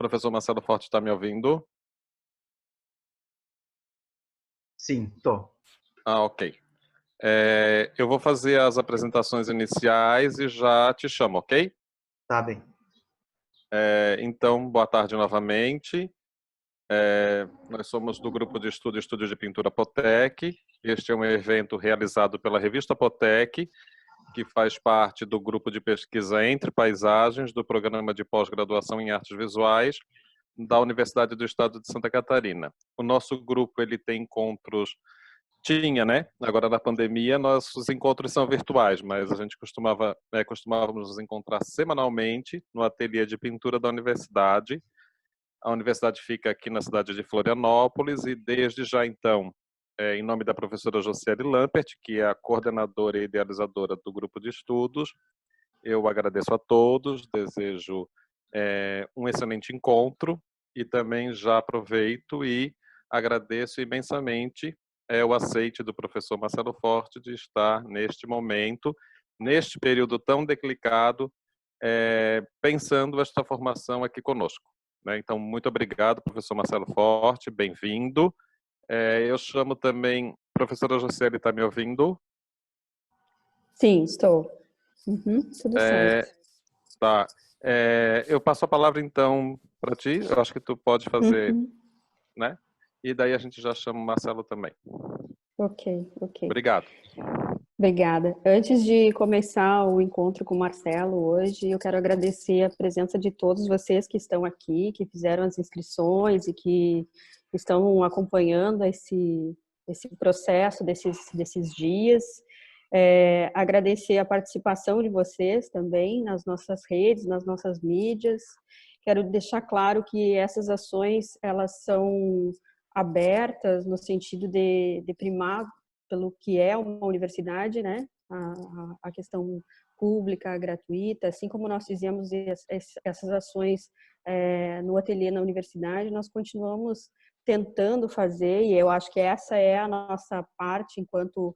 Professor Marcelo Forte está me ouvindo? Sim, tô. Ok. Eu vou fazer as apresentações iniciais e já te chamo, ok? Tá bem. Então, boa tarde novamente. Nós somos do grupo de Estúdio de Pintura Potec. Este é um evento realizado pela revista Potec, que faz parte do grupo de pesquisa Entre Paisagens do programa de pós-graduação em artes visuais da Universidade do Estado de Santa Catarina. O nosso grupo ele tem encontros, né? Agora na pandemia nossos encontros são virtuais, mas a gente costumávamos nos encontrar semanalmente no ateliê de pintura da universidade. A universidade fica aqui na cidade de Florianópolis e desde já então, em nome da professora Josiele Lampert, que é a coordenadora e idealizadora do grupo de estudos, eu agradeço a todos, desejo um excelente encontro e também já aproveito e agradeço imensamente o aceite do professor Marcelo Forte de estar neste momento, neste período tão delicado, pensando esta formação aqui conosco. Então, muito obrigado, professor Marcelo Forte, bem-vindo. Eu chamo também, professora Josiele, está me ouvindo? Sim, estou. Tudo certo. Tá. Eu passo a palavra, então, para ti. Eu acho que tu pode fazer, né? E daí a gente já chama o Marcelo também. Ok. Obrigado. Obrigada. Antes de começar o encontro com o Marcelo hoje, eu quero agradecer a presença de todos vocês que estão aqui, que fizeram as inscrições e que estão acompanhando esse processo desses dias. Agradecer a participação de vocês também nas nossas redes, nas nossas mídias. Quero deixar claro que essas ações, elas são abertas no sentido de primar pelo que é uma universidade, né? A questão pública, gratuita, assim como nós fizemos essas ações no ateliê na universidade, nós continuamos tentando fazer, e eu acho que essa é a nossa parte enquanto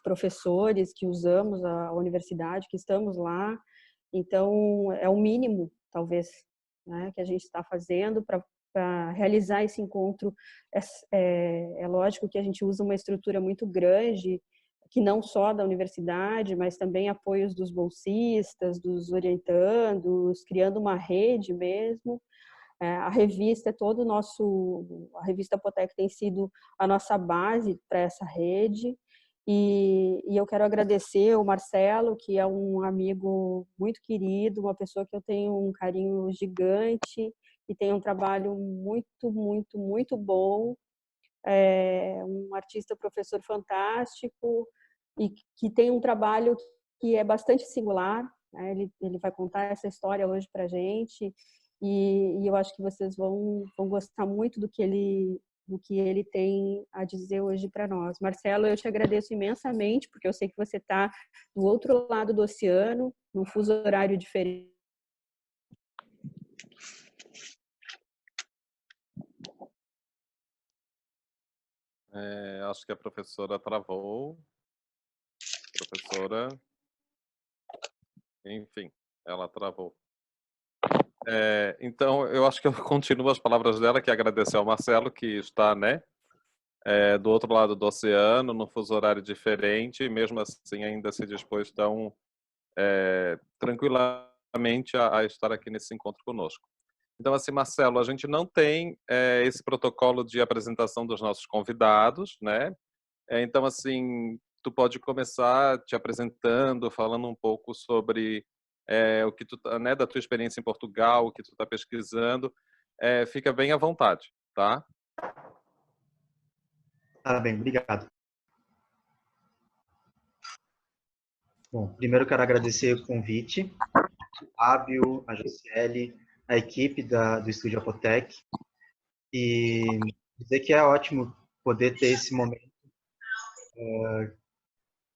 professores que usamos a universidade, que estamos lá. Então, é o mínimo, talvez, né, que a gente está fazendo para realizar esse encontro. É lógico que a gente usa uma estrutura muito grande, que não só da universidade, mas também apoios dos bolsistas, dos orientandos, criando uma rede mesmo. A revista é todo o nosso, a revista Potec tem sido a nossa base para essa rede. E eu quero agradecer o Marcelo, que é um amigo muito querido, uma pessoa que eu tenho um carinho gigante e tem um trabalho muito bom. Um artista, professor fantástico e que tem um trabalho que é bastante singular, né? Ele vai contar essa história hoje para a gente e eu acho que vocês vão gostar muito do que ele tem a dizer hoje para nós. Marcelo, eu te agradeço imensamente, porque eu sei que você está do outro lado do oceano, num fuso horário diferente. Acho que a professora travou. Professora. Enfim, ela travou. Então, eu acho que eu continuo as palavras dela, que é agradecer ao Marcelo, que está, né, do outro lado do oceano, num fuso horário diferente, e mesmo assim ainda se dispôs tão tranquilamente a estar aqui nesse encontro conosco. Então, assim, Marcelo, a gente não tem esse protocolo de apresentação dos nossos convidados, né? Então, assim, tu pode começar te apresentando, falando um pouco sobre o que tu, né, da tua experiência em Portugal, o que tu está pesquisando. Fica bem à vontade, tá? Tá bem, obrigado. Bom, primeiro eu quero agradecer o convite, o Fábio, a Josiele, a equipe do Estúdio Apotec, e dizer que é ótimo poder ter esse momento,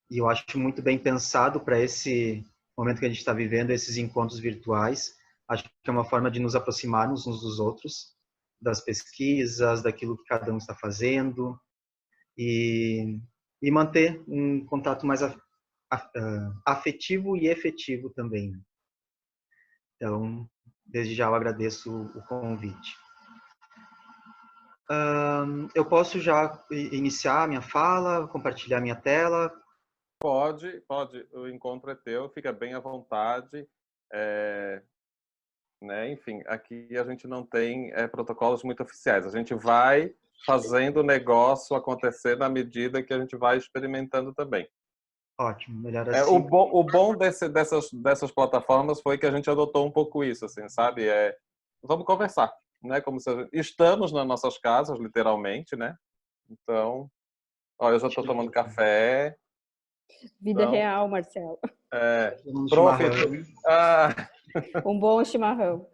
e eu acho muito bem pensado para esse momento que a gente está vivendo, esses encontros virtuais. Acho que é uma forma de nos aproximarmos uns dos outros, das pesquisas, daquilo que cada um está fazendo, e manter um contato mais afetivo e efetivo também. Então, desde já eu agradeço o convite. Eu posso já iniciar a minha fala, compartilhar minha tela? Pode. O encontro é teu, fica bem à vontade. Né? Enfim, aqui a gente não tem protocolos muito oficiais. A gente vai fazendo o negócio acontecer na medida que a gente vai experimentando também. Ótimo, melhor O assim. bom dessas plataformas foi que a gente adotou um pouco isso, assim, sabe? Vamos conversar, né? Como se estamos nas nossas casas, literalmente, né? Então, ó, eu já estou tomando café. Vida Então, real, Marcelo. Um prof, chimarrão. Um bom chimarrão.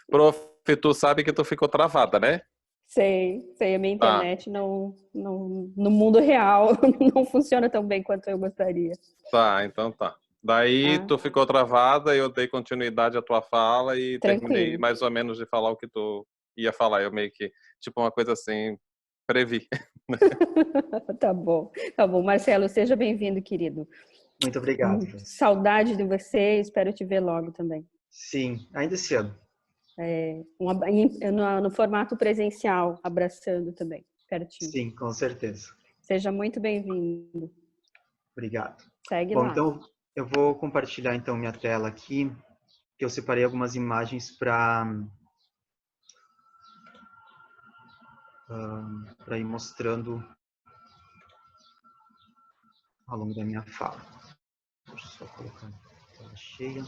prof, tu sabe que tu ficou travada, né? Sei. A minha Tá. internet no mundo real não funciona tão bem quanto eu gostaria. Tá, então tá. Daí tu ficou travada, eu dei continuidade à tua fala e terminei Tranquilo. mais ou menos de falar o que tu ia falar. Eu meio que, tipo, uma coisa assim, previ. Tá bom. Marcelo, seja bem-vindo, querido. Muito obrigado. Saudade de você, espero te ver logo também. Sim, ainda esse ano. No formato presencial, abraçando também, pertinho. Sim, com certeza. Seja muito bem-vindo. Obrigado. Segue Bom, lá. então eu vou compartilhar então minha tela aqui, que eu separei algumas imagens para ir mostrando ao longo da minha fala. Deixa eu só colocar a tela cheia.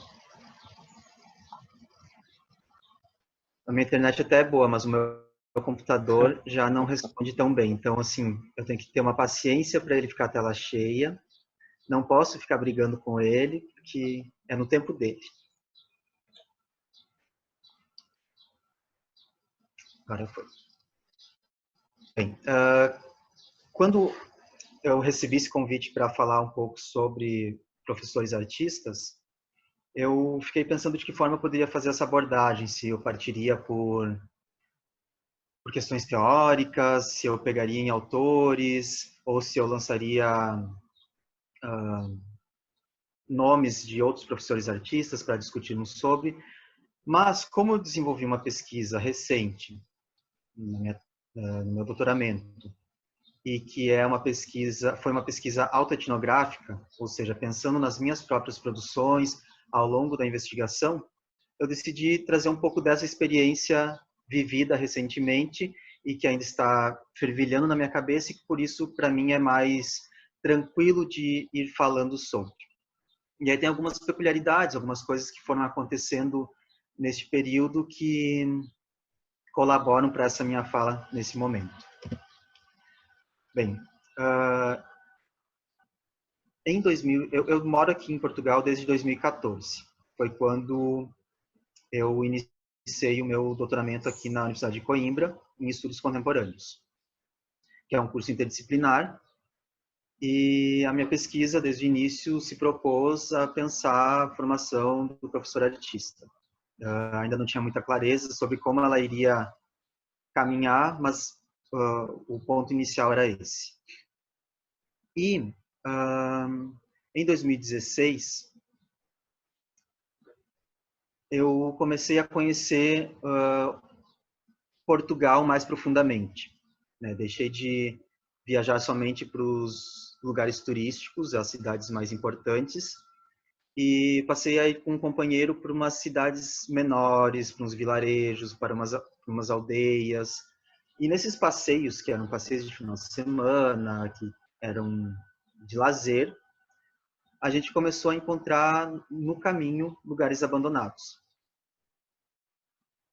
A minha internet até é boa, mas o meu computador já não responde tão bem. Então, assim, eu tenho que ter uma paciência para ele ficar a tela cheia. Não posso ficar brigando com ele, porque é no tempo dele. Agora foi. Bem, quando eu recebi esse convite para falar um pouco sobre professores artistas, eu fiquei pensando de que forma eu poderia fazer essa abordagem, se eu partiria por questões teóricas, se eu pegaria em autores, ou se eu lançaria nomes de outros professores artistas para discutirmos sobre. Mas, como eu desenvolvi uma pesquisa recente no meu doutoramento, e que foi uma pesquisa autoetnográfica, ou seja, pensando nas minhas próprias produções ao longo da investigação, eu decidi trazer um pouco dessa experiência vivida recentemente e que ainda está fervilhando na minha cabeça e que por isso para mim é mais tranquilo de ir falando sobre. E aí tem algumas peculiaridades, algumas coisas que foram acontecendo neste período que colaboram para essa minha fala nesse momento. Bem, em 2000, eu moro aqui em Portugal desde 2014. Foi quando eu iniciei o meu doutoramento aqui na Universidade de Coimbra, em estudos contemporâneos, que é um curso interdisciplinar. E a minha pesquisa, desde o início, se propôs a pensar a formação do professor artista. Ainda não tinha muita clareza sobre como ela iria caminhar, mas o ponto inicial era esse. E em 2016, eu comecei a conhecer Portugal mais profundamente. Né? Deixei de viajar somente para os lugares turísticos, as cidades mais importantes, e passei a ir com um companheiro para umas cidades menores, para uns vilarejos, para umas aldeias. E nesses passeios, que eram passeios de final de semana, que eram de lazer, a gente começou a encontrar no caminho lugares abandonados.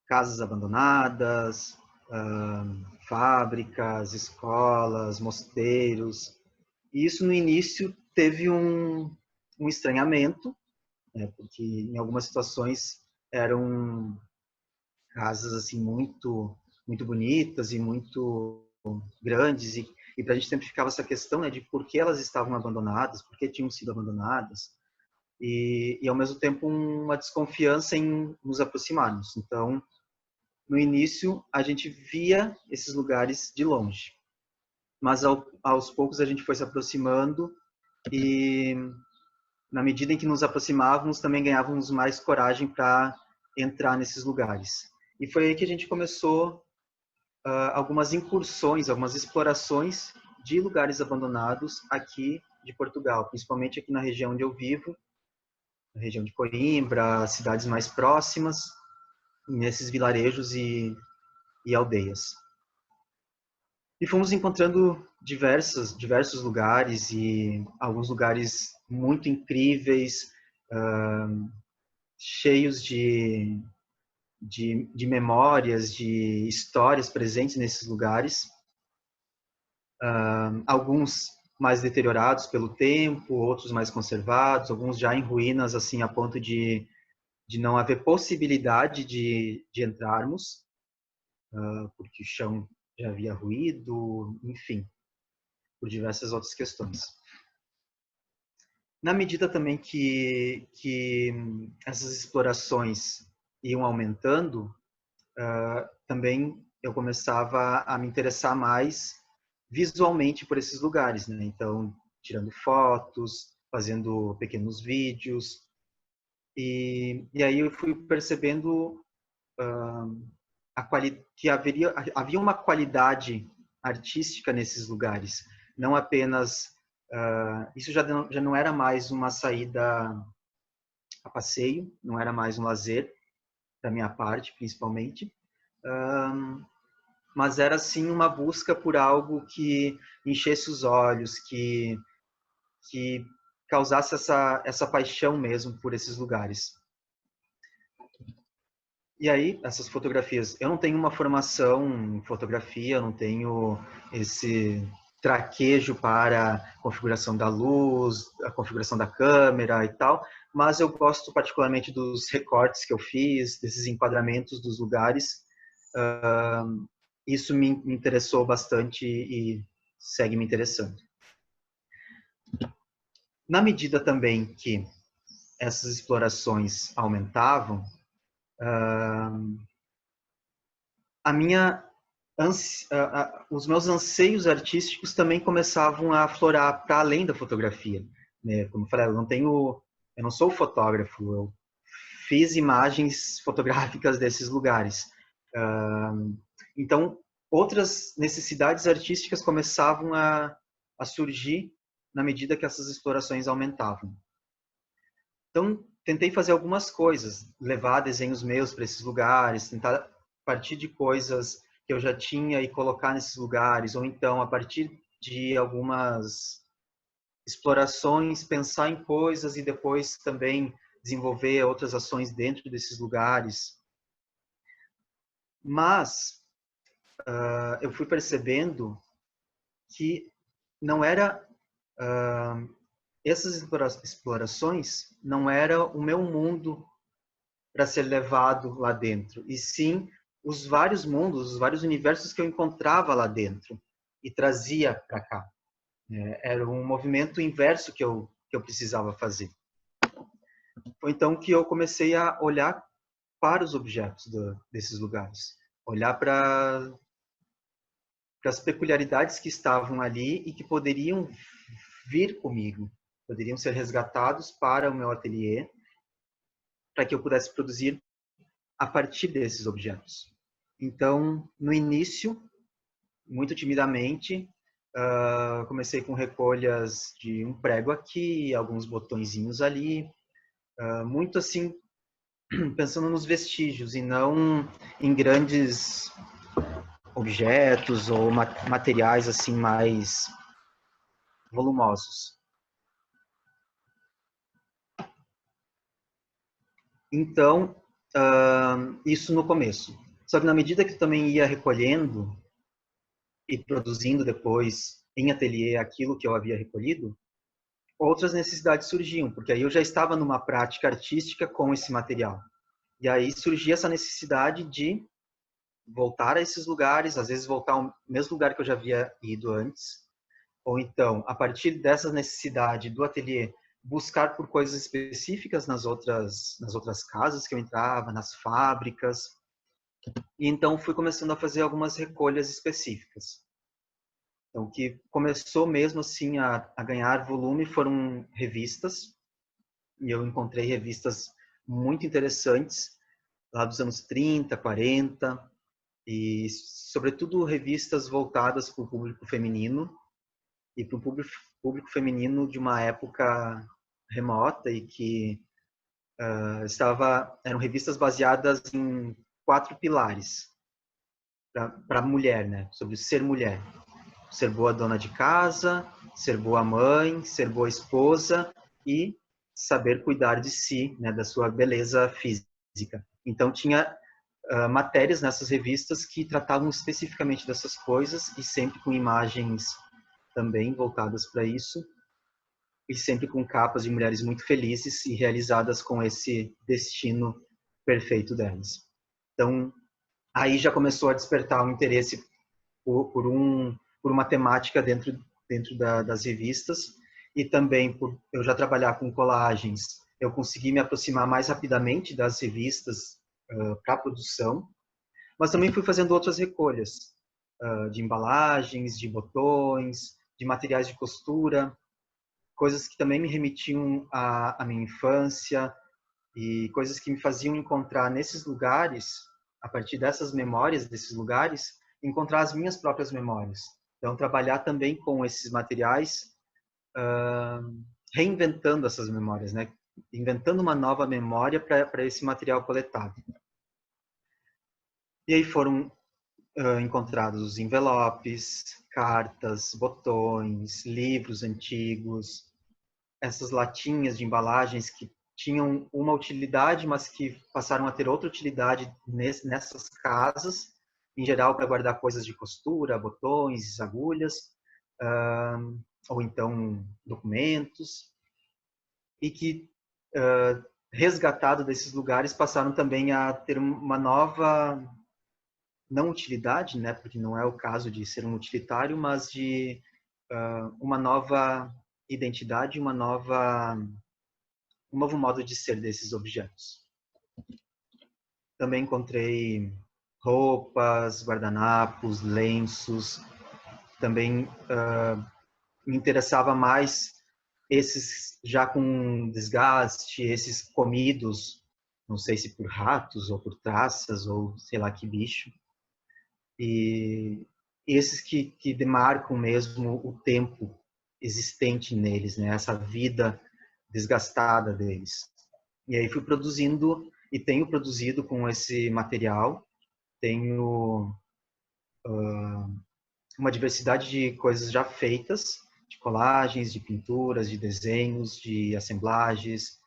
Casas abandonadas, fábricas, escolas, mosteiros. E isso no início teve um estranhamento, né, porque em algumas situações eram casas assim muito bonitas e muito grandes e para a gente sempre ficava essa questão, né, de por que elas estavam abandonadas, por que tinham sido abandonadas e ao mesmo tempo uma desconfiança em nos aproximarmos. Então, no início a gente via esses lugares de longe, mas aos poucos a gente foi se aproximando e na medida em que nos aproximávamos também ganhávamos mais coragem para entrar nesses lugares. E foi aí que a gente começou algumas incursões, algumas explorações de lugares abandonados aqui de Portugal, principalmente aqui na região onde eu vivo, na região de Coimbra, cidades mais próximas, nesses vilarejos e aldeias. E fomos encontrando diversos lugares, e alguns lugares muito incríveis, cheios de memórias, de histórias presentes nesses lugares. Alguns mais deteriorados pelo tempo, outros mais conservados, alguns já em ruínas, assim, a ponto de não haver possibilidade de entrarmos, porque o chão já havia ruído, enfim, por diversas outras questões. Na medida também que essas explorações iam aumentando, também eu começava a me interessar mais visualmente por esses lugares, né? Então, tirando fotos, fazendo pequenos vídeos, e aí eu fui percebendo que havia uma qualidade artística nesses lugares, não apenas isso já não era mais uma saída a passeio, não era mais um lazer da minha parte, principalmente, mas era sim uma busca por algo que enchesse os olhos, que causasse essa paixão mesmo por esses lugares. E aí, essas fotografias, eu não tenho uma formação em fotografia, eu não tenho esse traquejo para a configuração da luz, a configuração da câmera e tal, mas eu gosto particularmente dos recortes que eu fiz, desses enquadramentos dos lugares. Isso me interessou bastante e segue me interessando. Na medida também que essas explorações aumentavam, os meus anseios artísticos também começavam a aflorar para além da fotografia, né? Como eu falei, eu não sou fotógrafo, eu fiz imagens fotográficas desses lugares. Então, outras necessidades artísticas começavam a surgir na medida que essas explorações aumentavam. Então, tentei fazer algumas coisas, levar desenhos meus para esses lugares, tentar partir de coisas que eu já tinha e colocar nesses lugares, ou então, a partir de algumas explorações, pensar em coisas e depois também desenvolver outras ações dentro desses lugares. Mas eu fui percebendo que não era essas explorações não era o meu mundo para ser levado lá dentro, e sim os vários mundos, os vários universos que eu encontrava lá dentro e trazia para cá. Era um movimento inverso que eu precisava fazer. Foi então que eu comecei a olhar para os objetos desses lugares, olhar para as peculiaridades que estavam ali e que poderiam vir comigo, poderiam ser resgatados para o meu ateliê, para que eu pudesse produzir a partir desses objetos. Então, no início, muito timidamente, comecei com recolhas de um prego aqui, alguns botõezinhos ali, muito assim, pensando nos vestígios e não em grandes objetos ou materiais assim mais volumosos. Então, isso no começo. Só que na medida que eu também ia recolhendo e produzindo depois em ateliê aquilo que eu havia recolhido, outras necessidades surgiam, porque aí eu já estava numa prática artística com esse material. E aí surgia essa necessidade de voltar a esses lugares, às vezes voltar ao mesmo lugar que eu já havia ido antes, ou então, a partir dessa necessidade do ateliê, buscar por coisas específicas nas outras casas que eu entrava, nas fábricas. E então fui começando a fazer algumas recolhas específicas. Então, o que começou mesmo assim a ganhar volume foram revistas, e eu encontrei revistas muito interessantes, lá dos anos 30, 40, e sobretudo revistas voltadas para o público feminino e para o público feminino de uma época remota e que eram revistas baseadas em 4 pilares para a mulher, né? Sobre ser mulher. Ser boa dona de casa, ser boa mãe, ser boa esposa e saber cuidar de si, né? Da sua beleza física. Então, tinha matérias nessas revistas que tratavam especificamente dessas coisas e sempre com imagens também voltadas para isso e sempre com capas de mulheres muito felizes e realizadas com esse destino perfeito delas. Então, aí já começou a despertar um interesse por uma temática dentro das revistas e também por eu já trabalhar com colagens, eu consegui me aproximar mais rapidamente das revistas para produção, mas também fui fazendo outras recolhas de embalagens, de botões, de materiais de costura, coisas que também me remetiam à minha infância e coisas que me faziam encontrar nesses lugares, a partir dessas memórias desses lugares, encontrar as minhas próprias memórias. Então, trabalhar também com esses materiais, reinventando essas memórias, né? Inventando uma nova memória para esse material coletado. E aí foram encontrados os envelopes, cartas, botões, livros antigos, essas latinhas de embalagens que tinham uma utilidade, mas que passaram a ter outra utilidade nessas casas, em geral para guardar coisas de costura, botões, agulhas, ou então documentos, e que, resgatado desses lugares, passaram também a ter uma nova, não utilidade, né, porque não é o caso de ser um utilitário, mas de uma nova identidade, um novo modo de ser desses objetos. Também encontrei roupas, guardanapos, lenços. Também me interessava mais esses já com desgaste, esses comidos, não sei se por ratos ou por traças ou sei lá que bicho. E esses que demarcam mesmo o tempo existente neles, né? Essa vida desgastada deles. E aí fui produzindo e tenho produzido com esse material. Tenho uma diversidade de coisas já feitas, de colagens, de pinturas, de desenhos, de assemblagens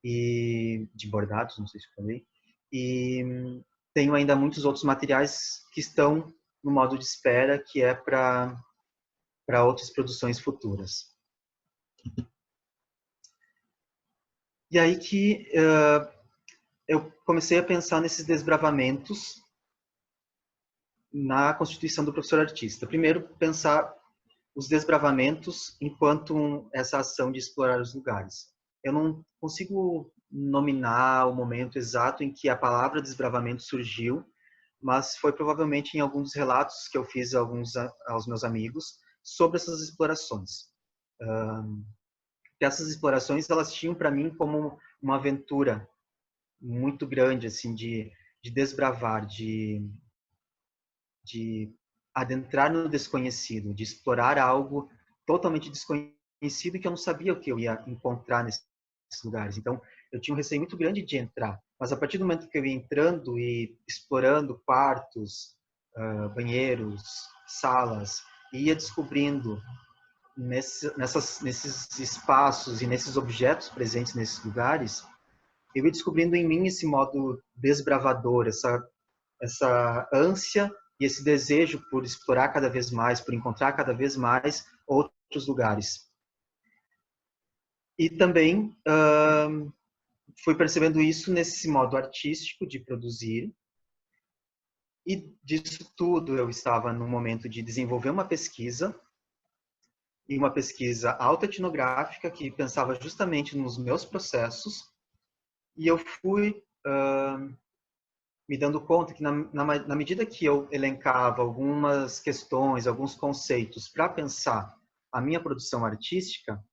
e de bordados, não sei se falei. E tenho ainda muitos outros materiais que estão no modo de espera, que é para outras produções futuras. E aí que eu comecei a pensar nesses desbravamentos na constituição do professor artista. Primeiro, pensar os desbravamentos enquanto essa ação de explorar os lugares. Eu não consigo nominar o momento exato em que a palavra desbravamento surgiu, mas foi provavelmente em alguns dos relatos que eu fiz aos meus amigos sobre essas explorações. Essas explorações, elas tinham para mim como uma aventura muito grande, assim, de desbravar, de adentrar no desconhecido, de explorar algo totalmente desconhecido que eu não sabia o que eu ia encontrar nesses lugares. Então, eu tinha um receio muito grande de entrar. Mas a partir do momento que eu ia entrando e explorando quartos, banheiros, salas, e ia descobrindo nesses espaços e nesses objetos presentes nesses lugares, eu ia descobrindo em mim esse modo desbravador, essa ânsia e esse desejo por explorar cada vez mais, por encontrar cada vez mais outros lugares. E também fui percebendo isso nesse modo artístico de produzir. E disso tudo eu estava no momento de desenvolver uma pesquisa, e uma pesquisa autoetnográfica que pensava justamente nos meus processos, e eu fui me dando conta que na medida que eu elencava algumas questões, alguns conceitos para pensar a minha produção artística,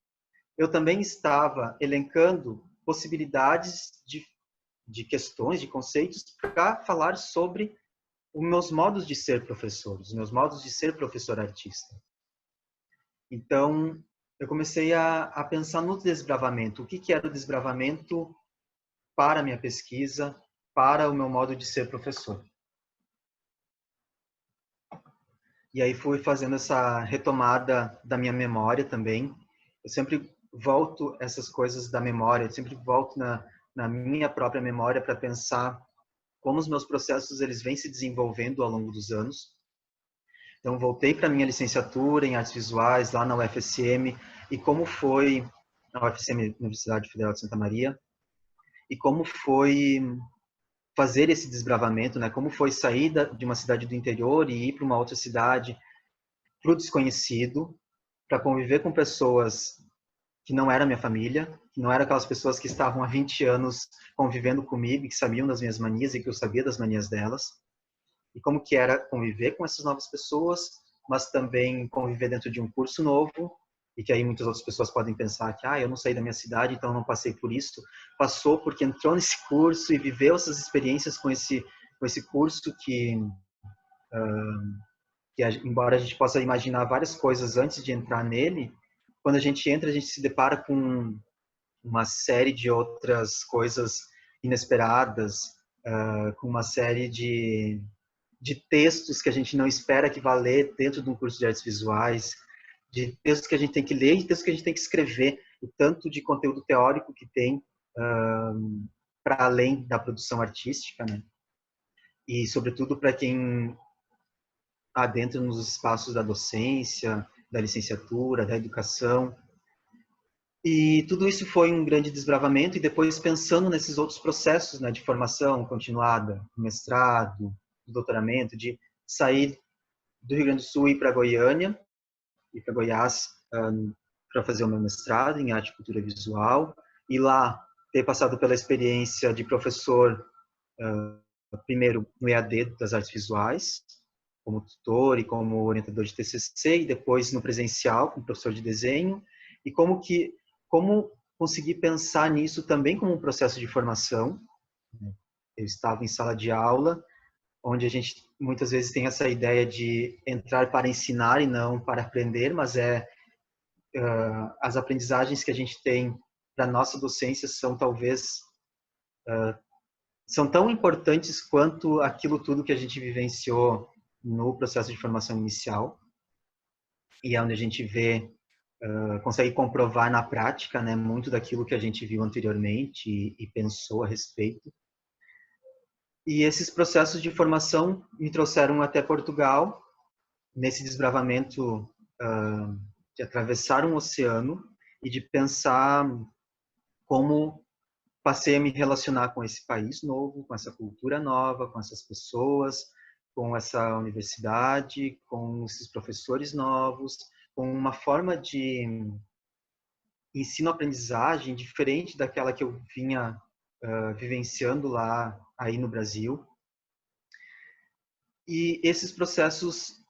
eu também estava elencando possibilidades de de questões, de conceitos, para falar sobre os meus modos de ser professor, os meus modos de ser professor artista. Então, eu comecei a pensar no desbravamento. O que era o desbravamento para a minha pesquisa, para o meu modo de ser professor. E aí fui fazendo essa retomada da minha memória também. Eu sempre volto essas coisas da memória, eu sempre volto na minha própria memória para pensar como os meus processos eles vêm se desenvolvendo ao longo dos anos. Então, voltei para a minha licenciatura em artes visuais, lá na UFSM, e como foi, na UFSM, Universidade Federal de Santa Maria, e como foi fazer esse desbravamento, né? Como foi sair de uma cidade do interior e ir para uma outra cidade, para o desconhecido, para conviver com pessoas que não eram minha família, que não eram aquelas pessoas que estavam há 20 anos convivendo comigo, que sabiam das minhas manias e que eu sabia das manias delas. E como que era conviver com essas novas pessoas, mas também conviver dentro de um curso novo, e que aí muitas outras pessoas podem pensar que eu não saí da minha cidade, então não passei por isso. Passou porque entrou nesse curso e viveu essas experiências com esse curso que embora a gente possa imaginar várias coisas antes de entrar nele, quando a gente entra, a gente se depara com uma série de outras coisas inesperadas, com uma série de textos que a gente não espera que vá ler dentro de um curso de artes visuais, de textos que a gente tem que ler e textos que a gente tem que escrever, o tanto de conteúdo teórico que tem para além da produção artística, né? E, sobretudo, para quem adentra nos espaços da docência, da licenciatura, da educação. E tudo isso foi um grande desbravamento, e depois pensando nesses outros processos, né, de formação continuada, mestrado, doutoramento, de sair do Rio Grande do Sul e ir para Goiânia, e para Goiás, para fazer o meu mestrado em arte e cultura visual, e lá ter passado pela experiência de professor, primeiro no EAD das artes visuais, como tutor e como orientador de TCC, e depois no presencial, como professor de desenho, e como conseguir pensar nisso também como um processo de formação. Eu estava em sala de aula, onde a gente muitas vezes tem essa ideia de entrar para ensinar e não para aprender, mas as aprendizagens que a gente tem para nossa docência são talvez são tão importantes quanto aquilo tudo que a gente vivenciou no processo de formação inicial, e é onde a gente consegue comprovar na prática, né, muito daquilo que a gente viu anteriormente e pensou a respeito. E esses processos de formação me trouxeram até Portugal, nesse desbravamento de atravessar um oceano e de pensar como passei a me relacionar com esse país novo, com essa cultura nova, com essas pessoas, com essa universidade, com esses professores novos, com uma forma de ensino-aprendizagem diferente daquela que eu vinha vivenciando lá aí no Brasil. E esses processos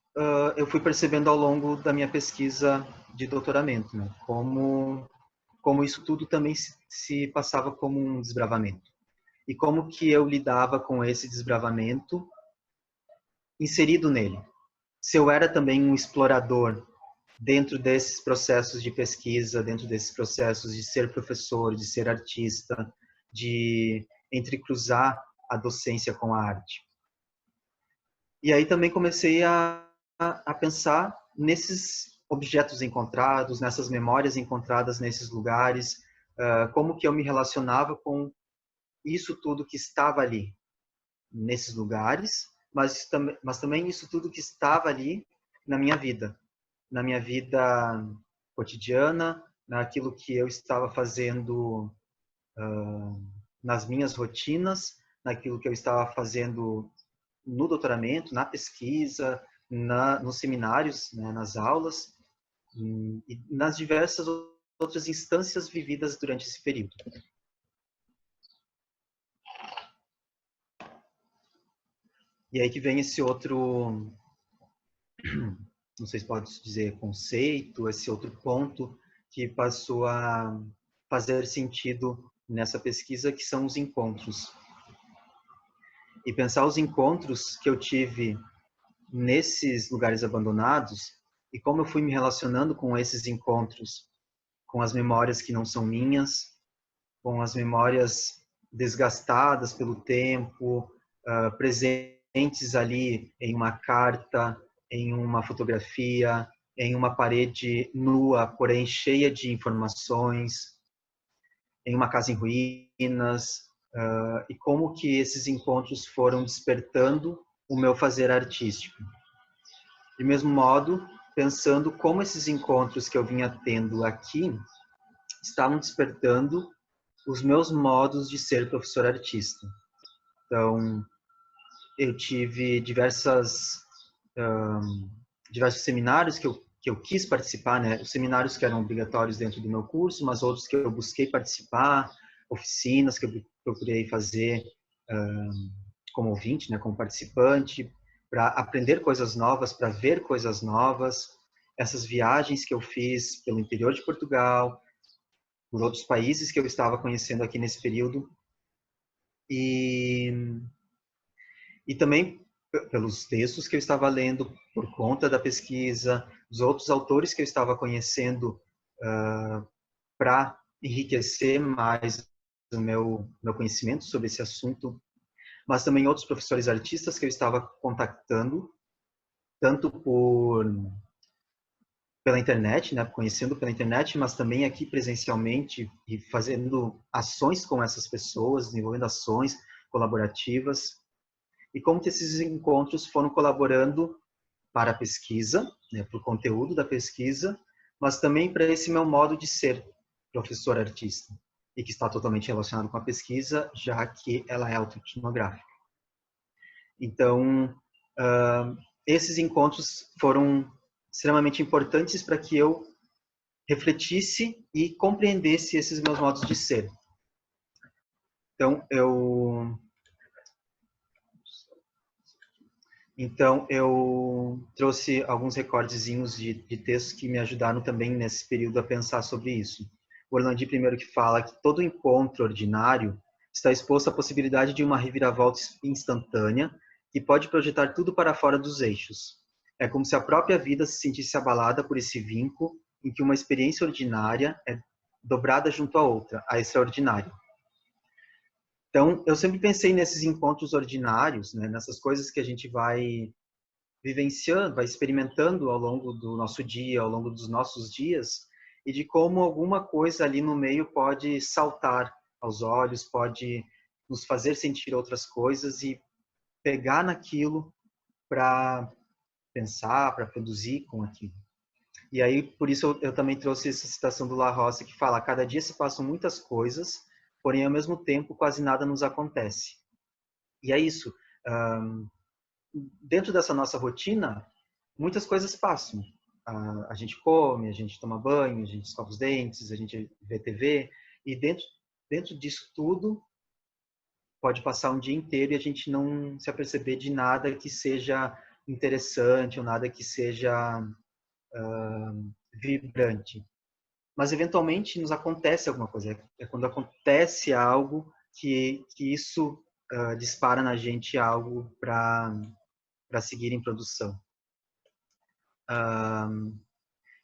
eu fui percebendo ao longo da minha pesquisa de doutoramento, né? Como isso tudo também se passava como um desbravamento. E como que eu lidava com esse desbravamento inserido nele. Se eu era também um explorador dentro desses processos de pesquisa, dentro desses processos de ser professor, de ser artista, de entrecruzar a docência com a arte. E aí também comecei a pensar nesses objetos encontrados, nessas memórias encontradas nesses lugares, como que eu me relacionava com isso tudo que estava ali, nesses lugares, mas também isso tudo que estava ali na minha vida cotidiana, naquilo que eu estava fazendo nas minhas rotinas, naquilo que eu estava fazendo no doutoramento, na pesquisa, nos seminários, né, nas aulas e nas diversas outras instâncias vividas durante esse período. E aí que vem esse outro, não sei se pode dizer conceito, esse outro ponto que passou a fazer sentido nessa pesquisa, que são os encontros. E pensar os encontros que eu tive nesses lugares abandonados e como eu fui me relacionando com esses encontros, com as memórias que não são minhas, com as memórias desgastadas pelo tempo, presentes ali em uma carta, em uma fotografia, em uma parede nua, porém cheia de informações, em uma casa em ruínas, e como que esses encontros foram despertando o meu fazer artístico. De mesmo modo, pensando como esses encontros que eu vinha tendo aqui estavam despertando os meus modos de ser professor artista. Então, eu tive diversos seminários que eu quis participar, né? Os seminários que eram obrigatórios dentro do meu curso, mas outros que eu busquei participar, oficinas que eu procurei fazer como ouvinte, né? Como participante, para aprender coisas novas, para ver coisas novas. Essas viagens que eu fiz pelo interior de Portugal, por outros países que eu estava conhecendo aqui nesse período, e também pelos textos que eu estava lendo, por conta da pesquisa, dos outros autores que eu estava conhecendo, para enriquecer mais o meu conhecimento sobre esse assunto, mas também outros professores artistas que eu estava contactando, tanto pela internet, né, conhecendo pela internet, mas também aqui presencialmente e fazendo ações com essas pessoas, desenvolvendo ações colaborativas, e como que esses encontros foram colaborando para a pesquisa, né, para o conteúdo da pesquisa, mas também para esse meu modo de ser professor artista, e que está totalmente relacionado com a pesquisa, já que ela é autoetnográfica. Então, esses encontros foram extremamente importantes para que eu refletisse e compreendesse esses meus modos de ser. Então, eu trouxe alguns recordezinhos de textos que me ajudaram também nesse período a pensar sobre isso. O Orlandi primeiro que fala que todo encontro ordinário está exposto à possibilidade de uma reviravolta instantânea que pode projetar tudo para fora dos eixos. É como se a própria vida se sentisse abalada por esse vínculo em que uma experiência ordinária é dobrada junto à outra, a extraordinária. Então, eu sempre pensei nesses encontros ordinários, né, nessas coisas que a gente vai vivenciando, vai experimentando ao longo do nosso dia, ao longo dos nossos dias, e de como alguma coisa ali no meio pode saltar aos olhos, pode nos fazer sentir outras coisas e pegar naquilo para pensar, para produzir com aquilo. E aí, por isso, eu também trouxe essa citação do La Roça, que fala: cada dia se passam muitas coisas, porém, ao mesmo tempo, quase nada nos acontece. E é isso. Dentro dessa nossa rotina, muitas coisas passam. A gente come, a gente toma banho, a gente escova os dentes, a gente vê TV, e dentro disso tudo, pode passar um dia inteiro e a gente não se aperceber de nada que seja interessante ou nada que seja vibrante. Mas, eventualmente, nos acontece alguma coisa. É quando acontece algo que isso dispara na gente algo para seguir em produção.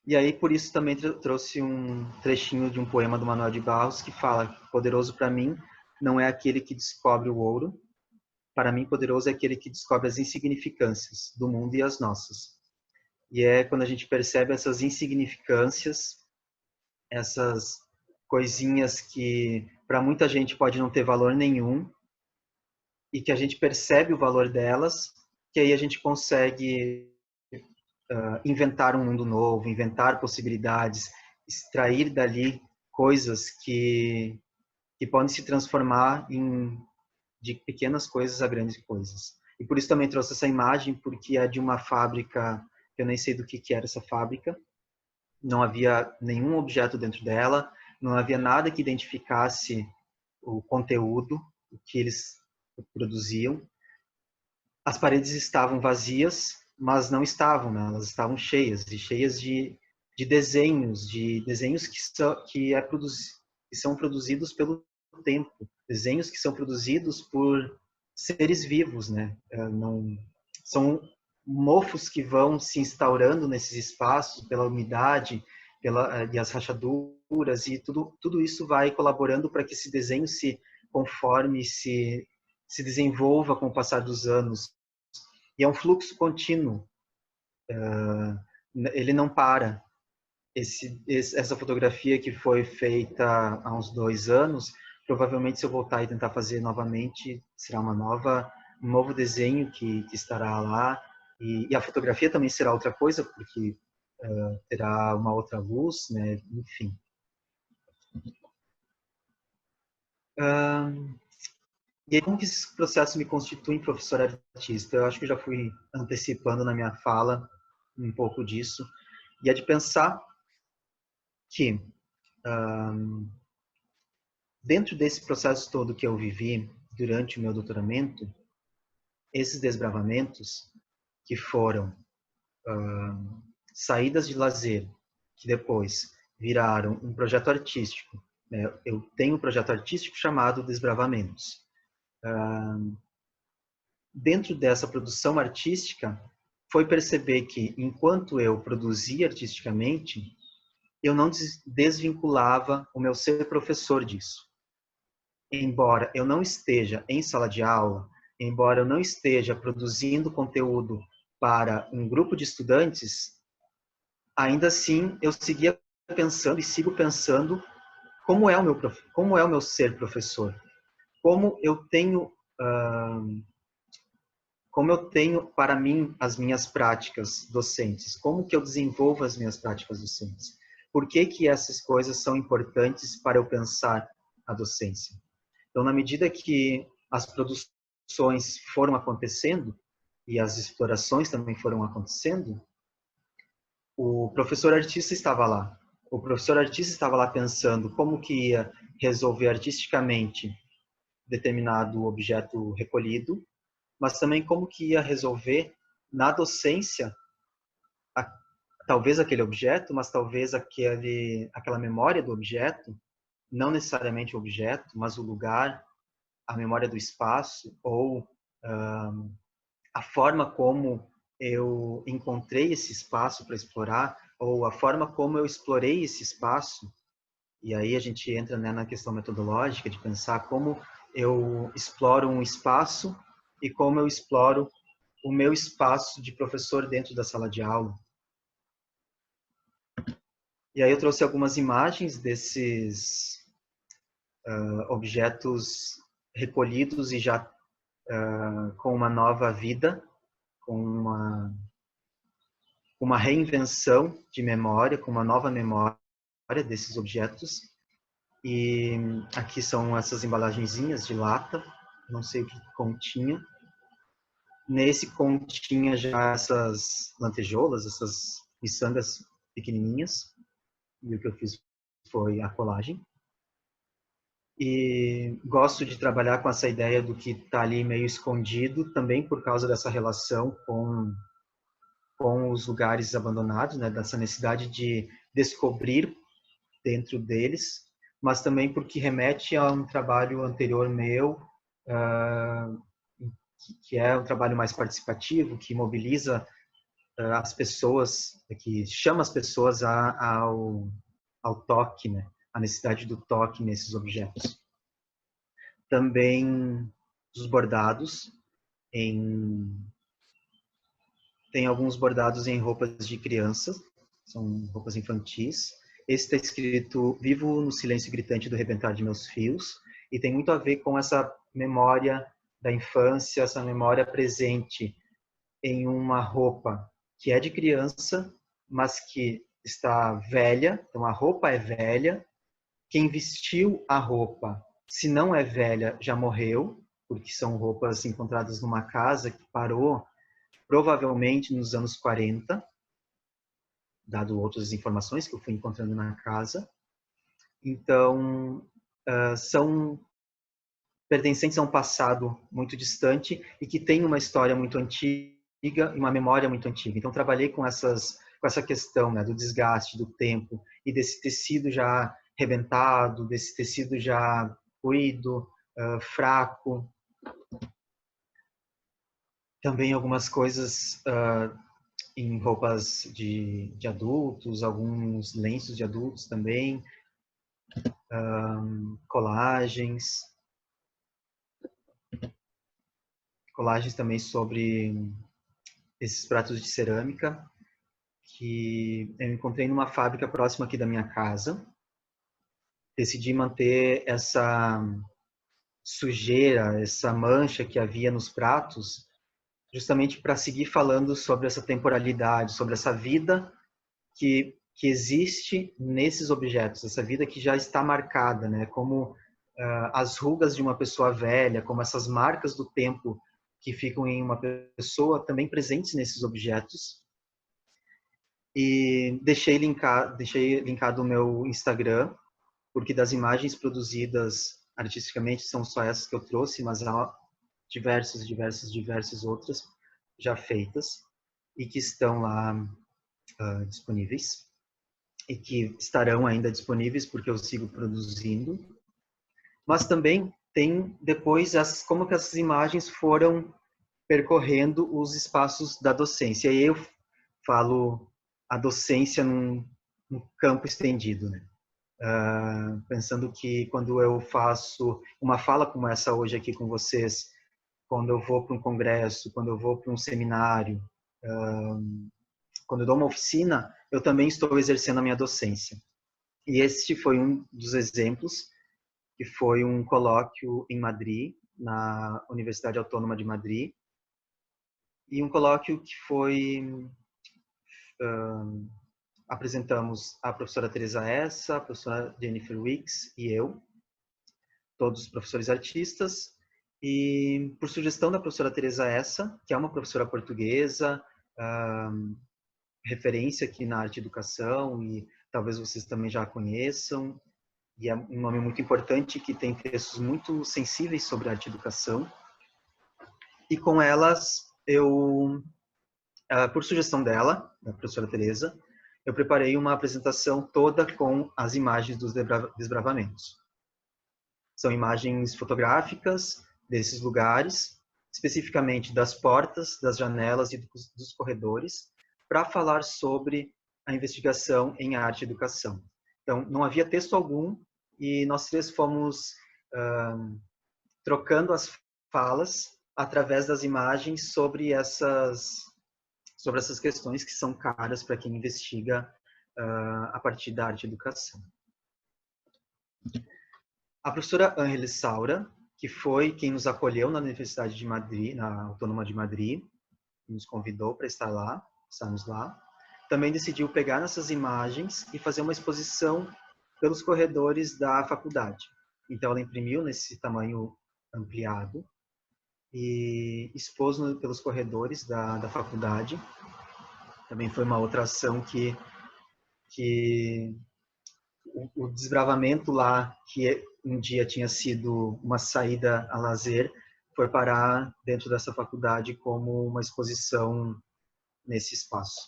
E aí, por isso, também trouxe um trechinho de um poema do Manuel de Barros que fala: poderoso para mim não é aquele que descobre o ouro, para mim poderoso é aquele que descobre as insignificâncias do mundo e as nossas. E é quando a gente percebe essas insignificâncias, essas coisinhas que para muita gente pode não ter valor nenhum, e que a gente percebe o valor delas, que aí a gente consegue inventar um mundo novo, inventar possibilidades, extrair dali coisas que podem se transformar de pequenas coisas a grandes coisas. E por isso também trouxe essa imagem, porque é de uma fábrica, eu nem sei do que era essa fábrica, não havia nenhum objeto dentro dela, não havia nada que identificasse o conteúdo, o que eles produziam. As paredes estavam vazias, mas não estavam, né? Elas estavam cheias, e cheias de desenhos que são produzidos pelo tempo, desenhos que são produzidos por seres vivos, né? Não, são mofos que vão se instaurando nesses espaços pela umidade, e as rachaduras, e tudo isso vai colaborando para que esse desenho se conforme, se desenvolva com o passar dos anos. E é um fluxo contínuo, ele não para. Essa fotografia que foi feita há uns 2 anos, provavelmente se eu voltar e tentar fazer novamente, será um novo desenho que estará lá, e a fotografia também será outra coisa, porque terá uma outra luz, né? Enfim. E aí, como que esse processo me constitui em professor artista? Eu acho que eu já fui antecipando na minha fala um pouco disso, e é de pensar que dentro desse processo todo que eu vivi durante o meu doutoramento, esses desbravamentos que foram saídas de lazer, que depois viraram um projeto artístico, né? Eu tenho um projeto artístico chamado Desbravamentos. Dentro dessa produção artística, foi perceber que, enquanto eu produzia artisticamente, eu não desvinculava o meu ser professor disso. Embora eu não esteja em sala de aula, embora eu não esteja produzindo conteúdo para um grupo de estudantes, ainda assim eu seguia pensando e sigo pensando como é o meu ser professor, como eu tenho para mim as minhas práticas docentes, como que eu desenvolvo as minhas práticas docentes, por que essas coisas são importantes para eu pensar a docência. Então, na medida que as produções foram acontecendo e as explorações também foram acontecendo, o professor artista estava lá. O professor artista estava lá pensando como que ia resolver artisticamente determinado objeto recolhido, mas também como que ia resolver na docência talvez aquele objeto, mas talvez aquela memória do objeto, não necessariamente o objeto, mas o lugar, a memória do espaço, ou a forma como eu encontrei esse espaço para explorar, ou a forma como eu explorei esse espaço. E aí a gente entra, né, na questão metodológica de pensar como eu exploro um espaço e como eu exploro o meu espaço de professor dentro da sala de aula. E aí eu trouxe algumas imagens desses objetos recolhidos e já com uma nova vida, com uma reinvenção de memória, com uma nova memória desses objetos. E aqui são essas embalagenzinhas de lata, não sei o que continha. Nesse continha já essas lantejoulas, essas miçangas pequenininhas, e o que eu fiz foi a colagem. E gosto de trabalhar com essa ideia do que está ali meio escondido, também por causa dessa relação com os lugares abandonados, né? Dessa necessidade de descobrir dentro deles, mas também porque remete a um trabalho anterior meu, que é um trabalho mais participativo, que mobiliza as pessoas, que chama as pessoas ao toque, né? A necessidade do toque nesses objetos. Também os bordados, tem alguns bordados em roupas de crianças, são roupas infantis. Esse está escrito: vivo no silêncio gritante do rebentar de meus fios, e tem muito a ver com essa memória da infância, essa memória presente em uma roupa que é de criança, mas que está velha, então a roupa é velha, quem vestiu a roupa, se não é velha, já morreu, porque são roupas encontradas numa casa que parou provavelmente nos anos 40, dado outras informações que eu fui encontrando na casa. Então, são pertencentes a um passado muito distante e que tem uma história muito antiga e uma memória muito antiga. Então, trabalhei com essa questão, né, do desgaste, do tempo e desse tecido já rebentado, desse tecido já fluido, fraco. Também algumas coisas em roupas de adultos, alguns lenços de adultos também, colagens também sobre esses pratos de cerâmica, que eu encontrei numa fábrica próxima aqui da minha casa. Decidi manter essa sujeira, essa mancha que havia nos pratos, justamente para seguir falando sobre essa temporalidade, sobre essa vida que existe nesses objetos, essa vida que já está marcada, né? Como as rugas de uma pessoa velha, como essas marcas do tempo que ficam em uma pessoa também presentes nesses objetos. E deixei linkado o meu Instagram, porque das imagens produzidas artisticamente são só essas que eu trouxe, mas há diversas outras já feitas e que estão lá disponíveis e que estarão ainda disponíveis porque eu sigo produzindo. Mas também tem depois como que essas imagens foram percorrendo os espaços da docência. E eu falo a docência num campo estendido, né? Pensando que quando eu faço uma fala como essa hoje aqui com vocês, quando eu vou para um congresso, quando eu vou para um seminário, quando eu dou uma oficina, eu também estou exercendo a minha docência. E este foi um dos exemplos, que foi um colóquio em Madrid, na Universidade Autônoma de Madrid, e um colóquio que foi... apresentamos a professora Teresa Essa, a professora Jennifer Wicks e eu, todos professores artistas, e por sugestão da professora Teresa Essa, que é uma professora portuguesa, referência aqui na arte e educação, e talvez vocês também já a conheçam, e é um nome muito importante que tem textos muito sensíveis sobre arte e educação. E com elas, por sugestão dela, da professora Teresa, eu preparei uma apresentação toda com as imagens dos desbravamentos. São imagens fotográficas desses lugares, especificamente das portas, das janelas e dos corredores, para falar sobre a investigação em arte e educação. Então, não havia texto algum e nós três fomos trocando as falas através das imagens sobre essas questões que são caras para quem investiga a partir da arte e educação. A professora Ángeles Saura, que foi quem nos acolheu na Universidade de Madrid, na Autônoma de Madrid, nos convidou para estarmos lá, também decidiu pegar nessas imagens e fazer uma exposição pelos corredores da faculdade. Então, ela imprimiu nesse tamanho ampliado e expôs pelos corredores da faculdade. Também foi uma outra ação que o desbravamento lá, que um dia tinha sido uma saída a lazer, foi parar dentro dessa faculdade como uma exposição nesse espaço.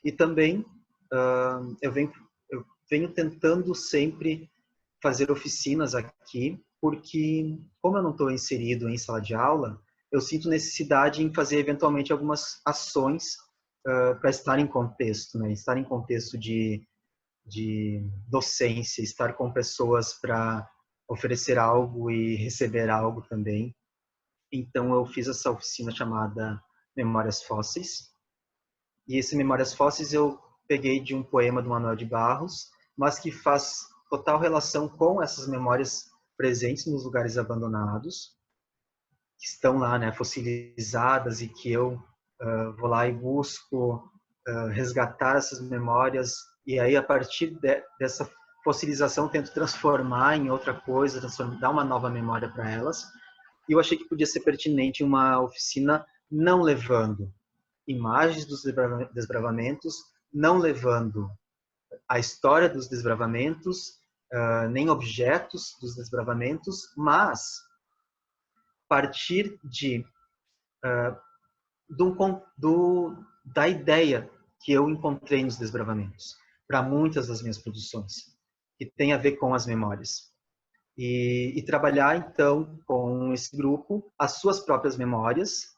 E também eu venho tentando sempre fazer oficinas aqui, porque como eu não estou inserido em sala de aula, eu sinto necessidade em fazer eventualmente algumas ações para estar em contexto, né? Estar em contexto de docência, estar com pessoas para oferecer algo e receber algo também. Então eu fiz essa oficina chamada Memórias Fósseis. E esse Memórias Fósseis eu peguei de um poema do Manuel de Barros, mas que faz total relação com essas memórias presentes nos lugares abandonados, que estão lá, né, fossilizadas, e que eu vou lá e busco resgatar essas memórias, e aí a partir dessa fossilização tento transformar em outra coisa, dar uma nova memória para elas. E eu achei que podia ser pertinente uma oficina não levando imagens dos desbravamentos, não levando a história dos desbravamentos, nem objetos dos desbravamentos, mas partir da ideia que eu encontrei nos desbravamentos, para muitas das minhas produções, que tem a ver com as memórias. e trabalhar, então, com esse grupo, as suas próprias memórias,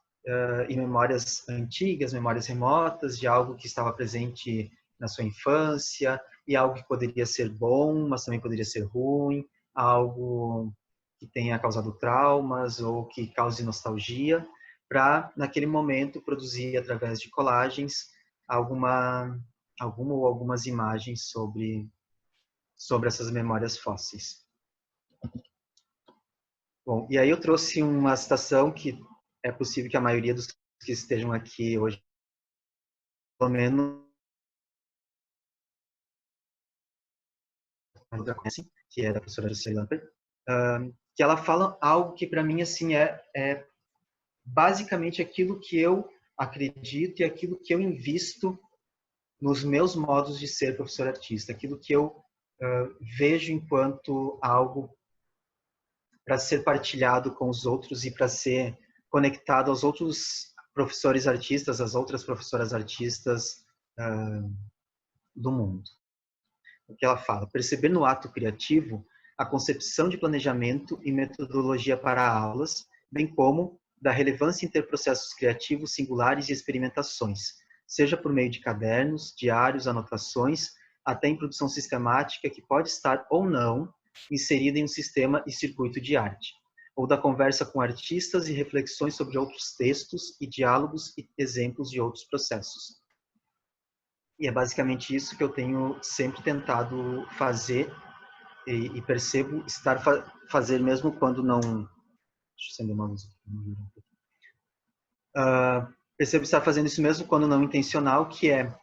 e memórias antigas, memórias remotas, de algo que estava presente na sua infância, e algo que poderia ser bom, mas também poderia ser ruim, algo que tenha causado traumas ou que cause nostalgia, para, naquele momento, produzir, através de colagens, alguma ou algumas imagens sobre essas memórias fósseis. Bom, e aí eu trouxe uma citação que é possível que a maioria dos que estejam aqui hoje, pelo menos, ainda conhecem, que é da professora Lucy Lamper, que ela fala algo que para mim assim é basicamente aquilo que eu acredito e aquilo que eu invisto nos meus modos de ser professor artista, aquilo que eu vejo enquanto algo para ser partilhado com os outros e para ser conectado aos outros professores artistas, às outras professoras artistas do mundo. O que ela fala? Perceber no ato criativo a concepção de planejamento e metodologia para aulas, bem como da relevância em ter processos criativos singulares e experimentações, seja por meio de cadernos, diários, anotações, até em produção sistemática que pode estar ou não inserida em um sistema e circuito de arte, ou da conversa com artistas e reflexões sobre outros textos e diálogos e exemplos de outros processos. E é basicamente isso que eu tenho sempre tentado fazer e percebo estar fazer mesmo quando não... Deixa eu acender uma luz aqui. Percebo estar fazendo isso mesmo quando não intencional, que é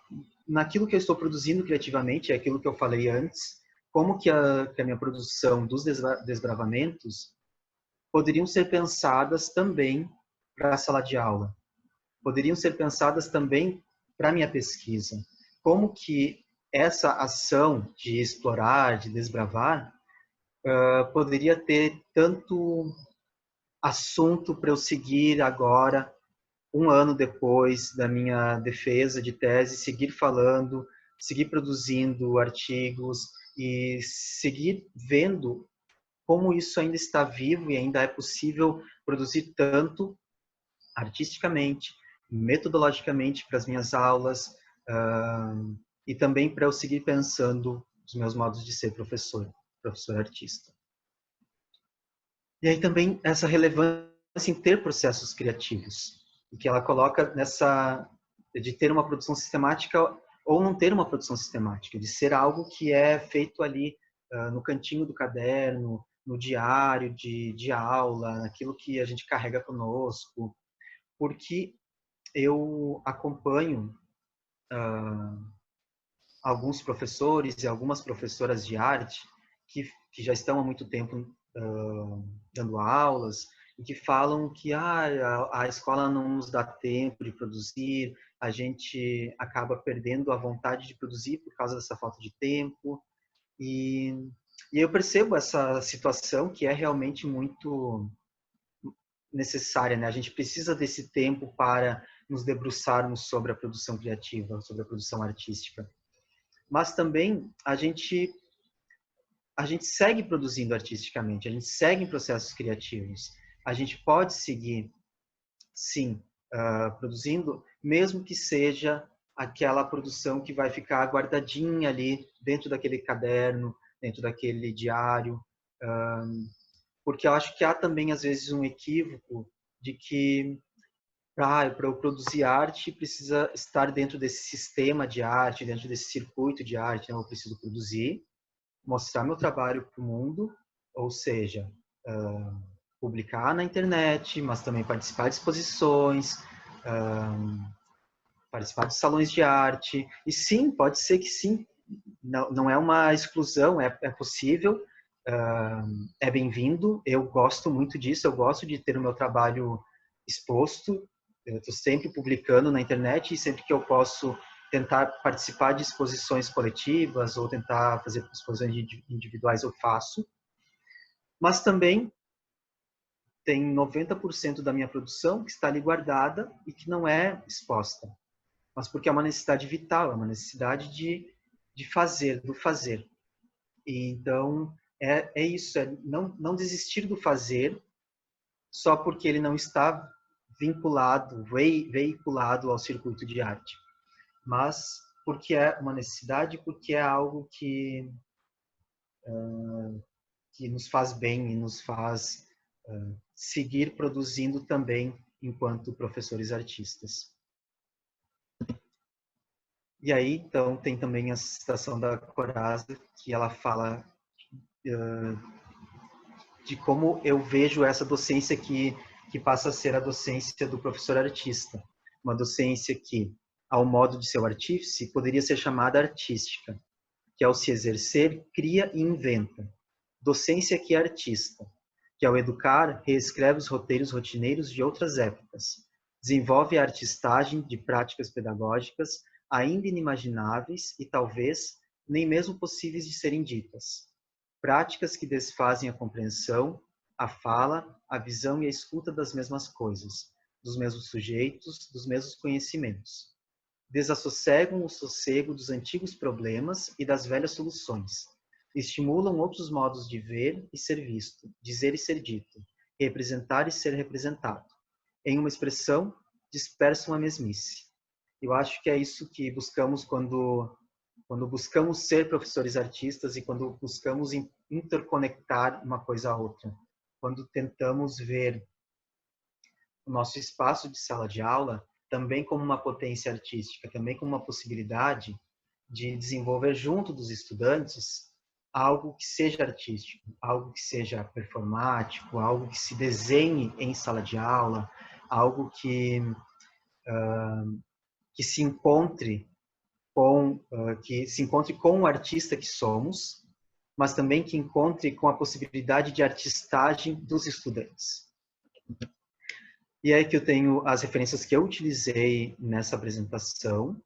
naquilo que eu estou produzindo criativamente, é aquilo que eu falei antes, como que a minha produção dos desbravamentos poderiam ser pensadas também para a sala de aula, poderiam ser pensadas também para a minha pesquisa. Como que essa ação de explorar, de desbravar, poderia ter tanto assunto para eu seguir agora, um ano depois da minha defesa de tese, seguir falando, seguir produzindo artigos e seguir vendo como isso ainda está vivo e ainda é possível produzir tanto artisticamente, metodologicamente para as minhas aulas, e também para eu seguir pensando os meus modos de ser professor artista. E aí também essa relevância em ter processos criativos, que ela coloca nessa de ter uma produção sistemática ou não ter uma produção sistemática, de ser algo que é feito ali no cantinho do caderno, no diário de aula, naquilo que a gente carrega conosco, porque eu acompanho alguns professores e algumas professoras de arte que já estão há muito tempo dando aulas e que falam que a escola não nos dá tempo de produzir, a gente acaba perdendo a vontade de produzir por causa dessa falta de tempo. E eu percebo essa situação que é realmente muito necessária, né? A gente precisa desse tempo para nos debruçarmos sobre a produção criativa, sobre a produção artística. Mas também a gente segue produzindo artisticamente, a gente segue em processos criativos. A gente pode seguir, sim, produzindo, mesmo que seja aquela produção que vai ficar guardadinha ali dentro daquele caderno, dentro daquele diário, porque eu acho que há também, às vezes, um equívoco de que para eu produzir arte precisa estar dentro desse sistema de arte, dentro desse circuito de arte, né? Eu preciso produzir, mostrar meu trabalho para o mundo, ou seja, publicar na internet, mas também participar de exposições, participar de salões de arte. E sim, pode ser que sim, não é uma exclusão, é possível, é bem-vindo. Eu gosto muito disso, eu gosto de ter o meu trabalho exposto. Eu estou sempre publicando na internet e sempre que eu posso tentar participar de exposições coletivas ou tentar fazer exposições individuais, eu faço. Mas também tem 90% da minha produção que está ali guardada e que não é exposta. Mas porque é uma necessidade vital, é uma necessidade de fazer, do fazer. E então, é isso, é não desistir do fazer só porque ele não está vinculado, veiculado ao circuito de arte, mas porque é uma necessidade, porque é algo que nos faz bem e nos faz seguir produzindo também enquanto professores artistas. E aí, então, tem também a citação da Corazza, que ela fala de como eu vejo essa docência que passa a ser a docência do professor artista. Uma docência que, ao modo de seu artífice, poderia ser chamada artística, que ao se exercer, cria e inventa. Docência que é artista, que ao educar, reescreve os roteiros rotineiros de outras épocas, desenvolve a artistagem de práticas pedagógicas ainda inimagináveis e talvez nem mesmo possíveis de serem ditas. Práticas que desfazem a compreensão, a fala, a visão e a escuta das mesmas coisas, dos mesmos sujeitos, dos mesmos conhecimentos. Desassossegam o sossego dos antigos problemas e das velhas soluções. Estimulam outros modos de ver e ser visto, dizer e ser dito, representar e ser representado. Em uma expressão, dispersam a mesmice. Eu acho que é isso que buscamos quando buscamos ser professores artistas e quando buscamos interconectar uma coisa à outra. Quando tentamos ver o nosso espaço de sala de aula também como uma potência artística, também como uma possibilidade de desenvolver junto dos estudantes algo que seja artístico, algo que seja performático, algo que se desenhe em sala de aula, algo que se encontre com o artista que somos, mas também que encontre com a possibilidade de artistagem dos estudantes. E é aí que eu tenho as referências que eu utilizei nessa apresentação.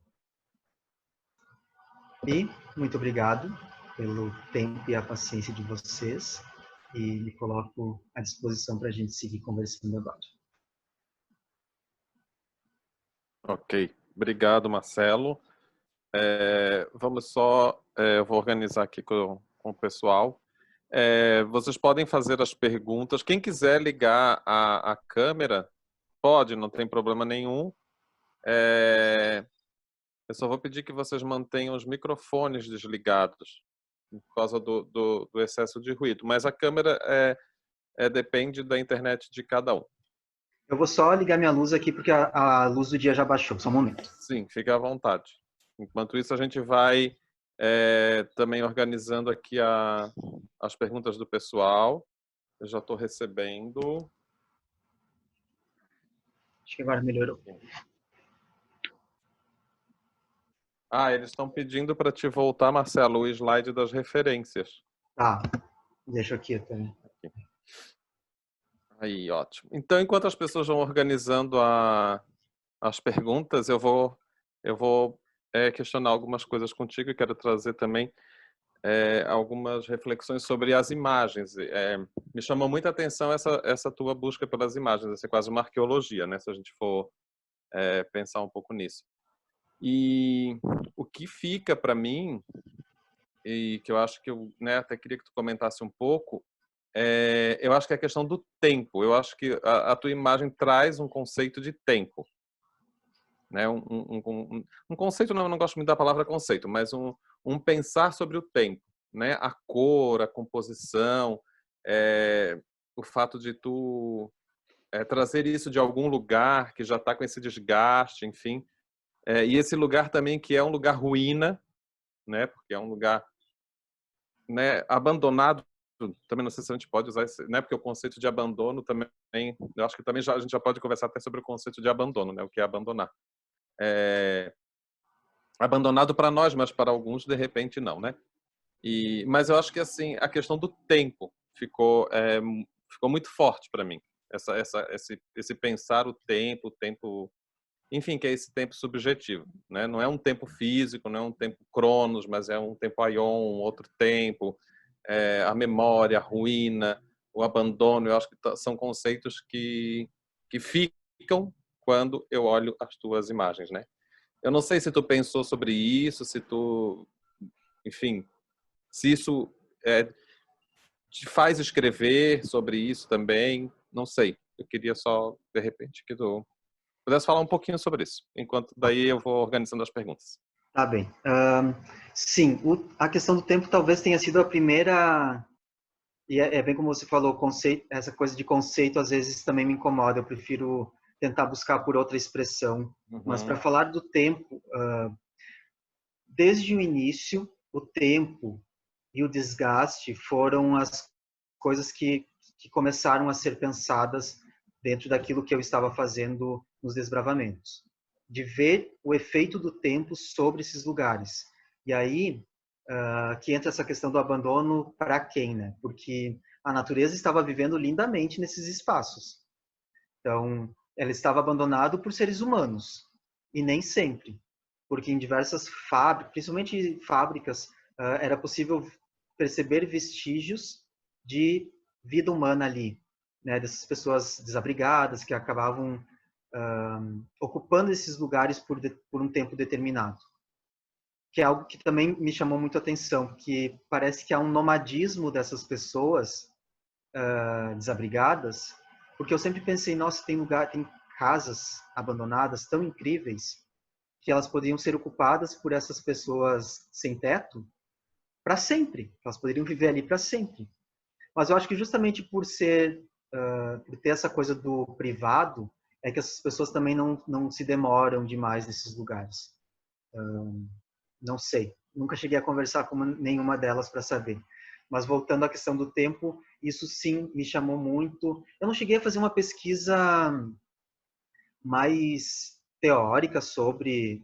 E muito obrigado pelo tempo e a paciência de vocês. E me coloco à disposição para a gente seguir conversando agora. Ok. Obrigado, Marcelo. Vamos só... eu vou organizar aqui com o pessoal. Vocês podem fazer as perguntas. Quem quiser ligar a câmera, pode, não tem problema nenhum. Eu só vou pedir que vocês mantenham os microfones desligados por causa do excesso de ruído. Mas a câmera depende da internet de cada um. Eu vou só ligar minha luz aqui porque a luz do dia já baixou. Só um momento. Sim, fique à vontade. Enquanto isso, a gente vai também organizando aqui as perguntas do pessoal. Eu já estou recebendo. Acho que agora melhorou. Eles estão pedindo para te voltar, Marcelo, o slide das referências. Tá, deixa aqui também. Aí, ótimo. Então, enquanto as pessoas vão organizando as perguntas, eu vou questionar algumas coisas contigo e quero trazer também algumas reflexões sobre as imagens. Me chamou muita atenção essa tua busca pelas imagens, essa é quase uma arqueologia, né? Se a gente for pensar um pouco nisso. E o que fica para mim, e que eu acho que eu até queria que tu comentasse um pouco, eu acho que é a questão do tempo. Eu acho que a tua imagem traz um conceito de tempo. Né? Um conceito, não gosto muito da palavra conceito, mas um pensar sobre o tempo. Né? A cor, a composição, o fato de tu trazer isso de algum lugar que já está com esse desgaste, enfim. E esse lugar também que é um lugar ruína, né? Porque é um lugar, né, abandonado. Também não sei se a gente pode usar esse, né? Porque o conceito de abandono também, eu acho que também a gente já pode conversar até sobre o conceito de abandono, né? O que é abandonar. Abandonado para nós, mas para alguns de repente não, né? Mas eu acho que assim a questão do tempo ficou muito forte para mim. Esse pensar o tempo, enfim, que é esse tempo subjetivo, né? Não é um tempo físico, não é um tempo cronos, mas é um tempo aion, um outro tempo, a memória, a ruína, o abandono. Eu acho que são conceitos que ficam quando eu olho as tuas imagens, né? Eu não sei se tu pensou sobre isso, se tu, enfim, se isso te faz escrever sobre isso também? Não sei. Eu queria só, de repente, que tu pudesse falar um pouquinho sobre isso, enquanto daí eu vou organizando as perguntas. Tá bem. Sim, a questão do tempo talvez tenha sido a primeira. E é bem como você falou, conceito, essa coisa de conceito às vezes também me incomoda. Eu prefiro tentar buscar por outra expressão. Mas para Uhum. falar do tempo, desde o início, o tempo e o desgaste foram as coisas que começaram a ser pensadas dentro daquilo que eu estava fazendo nos desbravamentos, de ver o efeito do tempo sobre esses lugares. E aí que entra essa questão do abandono para quem, né? Porque a natureza estava vivendo lindamente nesses espaços. Então, ela estava abandonada por seres humanos, e nem sempre, porque em diversas fábricas, principalmente fábricas, era possível perceber vestígios de vida humana ali, né? Dessas pessoas desabrigadas que acabavam ocupando esses lugares por um tempo determinado. Que é algo que também me chamou muito a atenção, porque parece que há um nomadismo dessas pessoas desabrigadas, porque eu sempre pensei, nossa, tem casas abandonadas tão incríveis que elas poderiam ser ocupadas por essas pessoas sem teto para sempre, elas poderiam viver ali para sempre. Mas eu acho que justamente por ter essa coisa do privado, é que essas pessoas também não se demoram demais nesses lugares. Não sei, nunca cheguei a conversar com nenhuma delas para saber. Mas voltando à questão do tempo, isso sim me chamou muito. Eu não cheguei a fazer uma pesquisa mais teórica sobre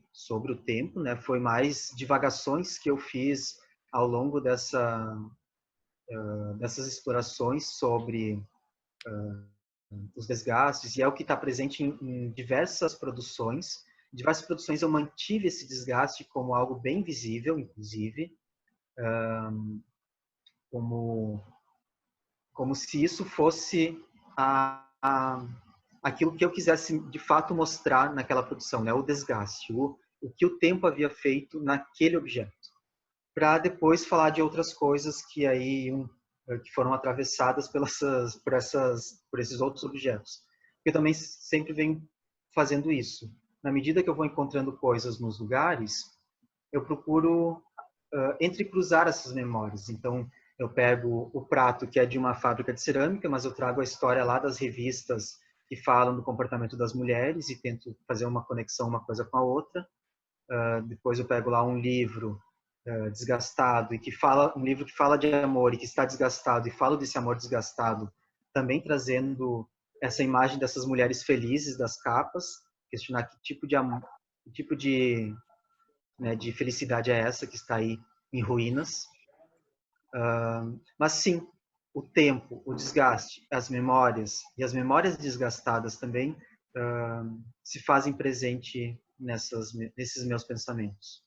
o tempo, né? Foi mais divagações que eu fiz ao longo dessas explorações sobre os desgastes, e é o que está presente em diversas produções. Em diversas produções eu mantive esse desgaste como algo bem visível, inclusive, como como se isso fosse aquilo que eu quisesse de fato mostrar naquela produção, né? O desgaste, o que o tempo havia feito naquele objeto, para depois falar de outras coisas que aí que foram atravessadas por esses outros objetos. Eu também sempre venho fazendo isso. Na medida que eu vou encontrando coisas nos lugares, eu procuro entrecruzar essas memórias. Então, eu pego o prato que é de uma fábrica de cerâmica, mas eu trago a história lá das revistas que falam do comportamento das mulheres e tento fazer uma conexão uma coisa com a outra. Depois eu pego lá um livro desgastado e um livro que fala de amor e que está desgastado e falo desse amor desgastado, também trazendo essa imagem dessas mulheres felizes das capas, questionar que tipo de amor, que tipo né, de felicidade é essa que está aí em ruínas. Mas sim, o tempo, o desgaste, as memórias e as memórias desgastadas também se fazem presente nesses meus pensamentos.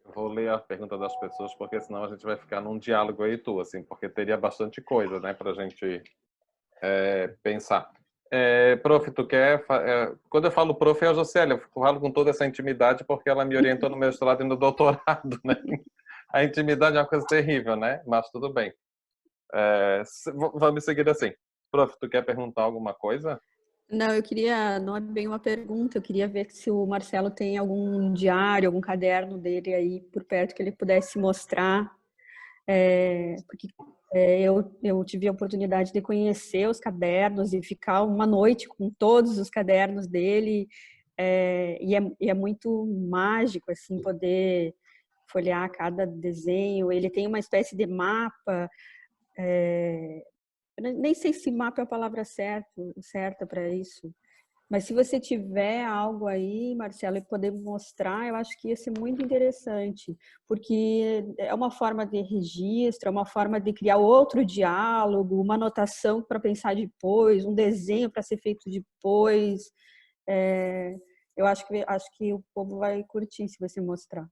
Eu vou ler a pergunta das pessoas, porque senão a gente vai ficar num diálogo aí tu, assim, porque teria bastante coisa, né, para a gente pensar. Prof, tu quer... quando eu falo prof, é a Jocélia, eu falo com toda essa intimidade porque ela me orientou no mestrado e no doutorado, né? A intimidade é uma coisa terrível, né? Mas tudo bem. Vamos seguir assim. Prof, tu quer perguntar alguma coisa? Não, eu queria, não é bem uma pergunta, eu queria ver se o Marcelo tem algum diário, algum caderno dele aí por perto que ele pudesse mostrar, porque eu tive a oportunidade de conhecer os cadernos e ficar uma noite com todos os cadernos dele, e é muito mágico, assim, poder folhear cada desenho. Ele tem uma espécie de mapa, eu nem sei se mapa é a palavra certa para isso. Mas se você tiver algo aí, Marcelo, e poder mostrar, eu acho que ia ser muito interessante, porque é uma forma de registro, é uma forma de criar outro diálogo, uma anotação para pensar depois, um desenho para ser feito depois. Eu acho que o povo vai curtir se você mostrar.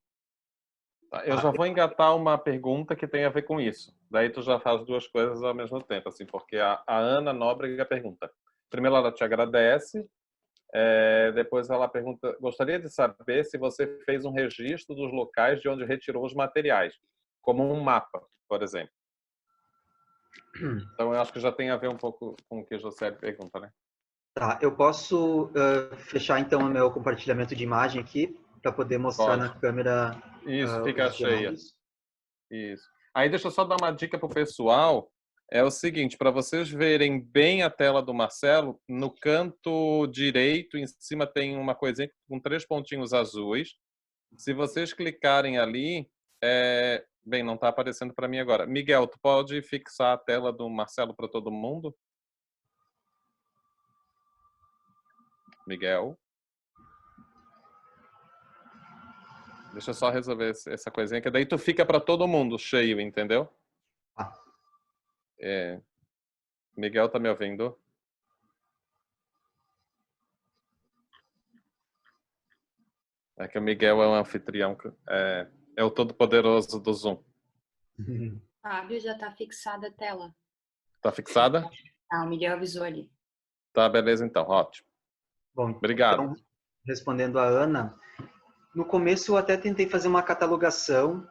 Tá, eu já vou engatar uma pergunta que tem a ver com isso. Daí tu já faz duas coisas ao mesmo tempo, assim, porque a Ana Nóbrega pergunta. Primeiro ela te agradece, depois ela pergunta, gostaria de saber se você fez um registro dos locais de onde retirou os materiais, como um mapa, por exemplo. Então, eu acho que já tem a ver um pouco com o que a José pergunta, né? Tá, eu posso fechar então o meu compartilhamento de imagem aqui para poder mostrar na Pode. câmera Isso, fica os cheia. diários. Isso. Aí deixa eu só dar uma dica pro pessoal. É o seguinte, para vocês verem bem a tela do Marcelo, no canto direito, em cima tem uma coisinha com 3 pontinhos azuis. Se vocês clicarem ali, bem, não está aparecendo para mim agora. Miguel, tu pode fixar a tela do Marcelo para todo mundo? Miguel? Deixa eu só resolver essa coisinha, que daí tu fica para todo mundo cheio, entendeu? Ah. Miguel, tá me ouvindo? É que o Miguel é um anfitrião, é o todo-poderoso do Zoom. Fábio, já está fixada a tela. Tá fixada? Ah, o Miguel avisou ali. Tá, beleza então, ótimo. Bom, Obrigado. então, respondendo a Ana, no começo eu até tentei fazer uma catalogação,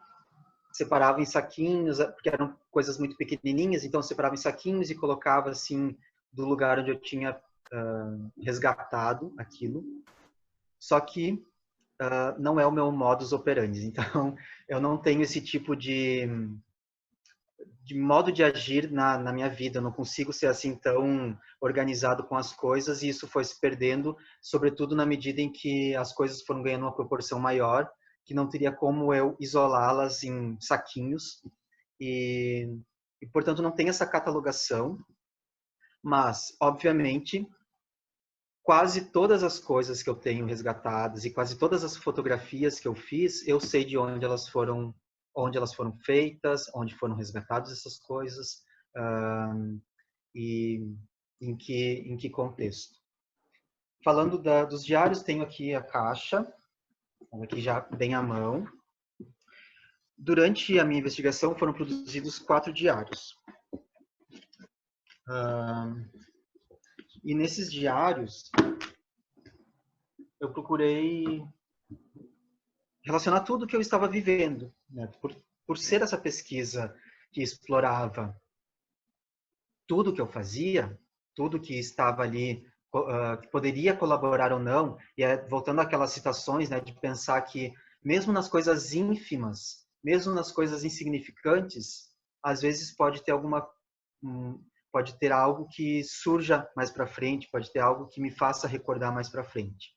separava em saquinhos, porque eram coisas muito pequenininhas, então eu separava em saquinhos e colocava assim do lugar onde eu tinha resgatado aquilo. Só que não é o meu modus operandi, então eu não tenho esse tipo de modo de agir na minha vida. Eu não consigo ser assim tão organizado com as coisas, e isso foi se perdendo, sobretudo na medida em que as coisas foram ganhando uma proporção maior, que não teria como eu isolá-las em saquinhos, e portanto não tem essa catalogação, mas obviamente quase todas as coisas que eu tenho resgatadas e quase todas as fotografias que eu fiz, eu sei de onde elas foram feitas, onde foram resgatadas essas coisas, e em que contexto. Falando dos diários, tenho aqui a caixa, aqui já bem à mão. Durante a minha investigação foram produzidos 4 diários. E nesses diários, eu procurei relacionar tudo que eu estava vivendo, né? Por ser essa pesquisa que explorava tudo que eu fazia, tudo que estava ali, que poderia colaborar ou não, e voltando àquelas citações, né, de pensar que mesmo nas coisas ínfimas, mesmo nas coisas insignificantes, às vezes pode ter algo que surja mais para frente, pode ter algo que me faça recordar mais para frente.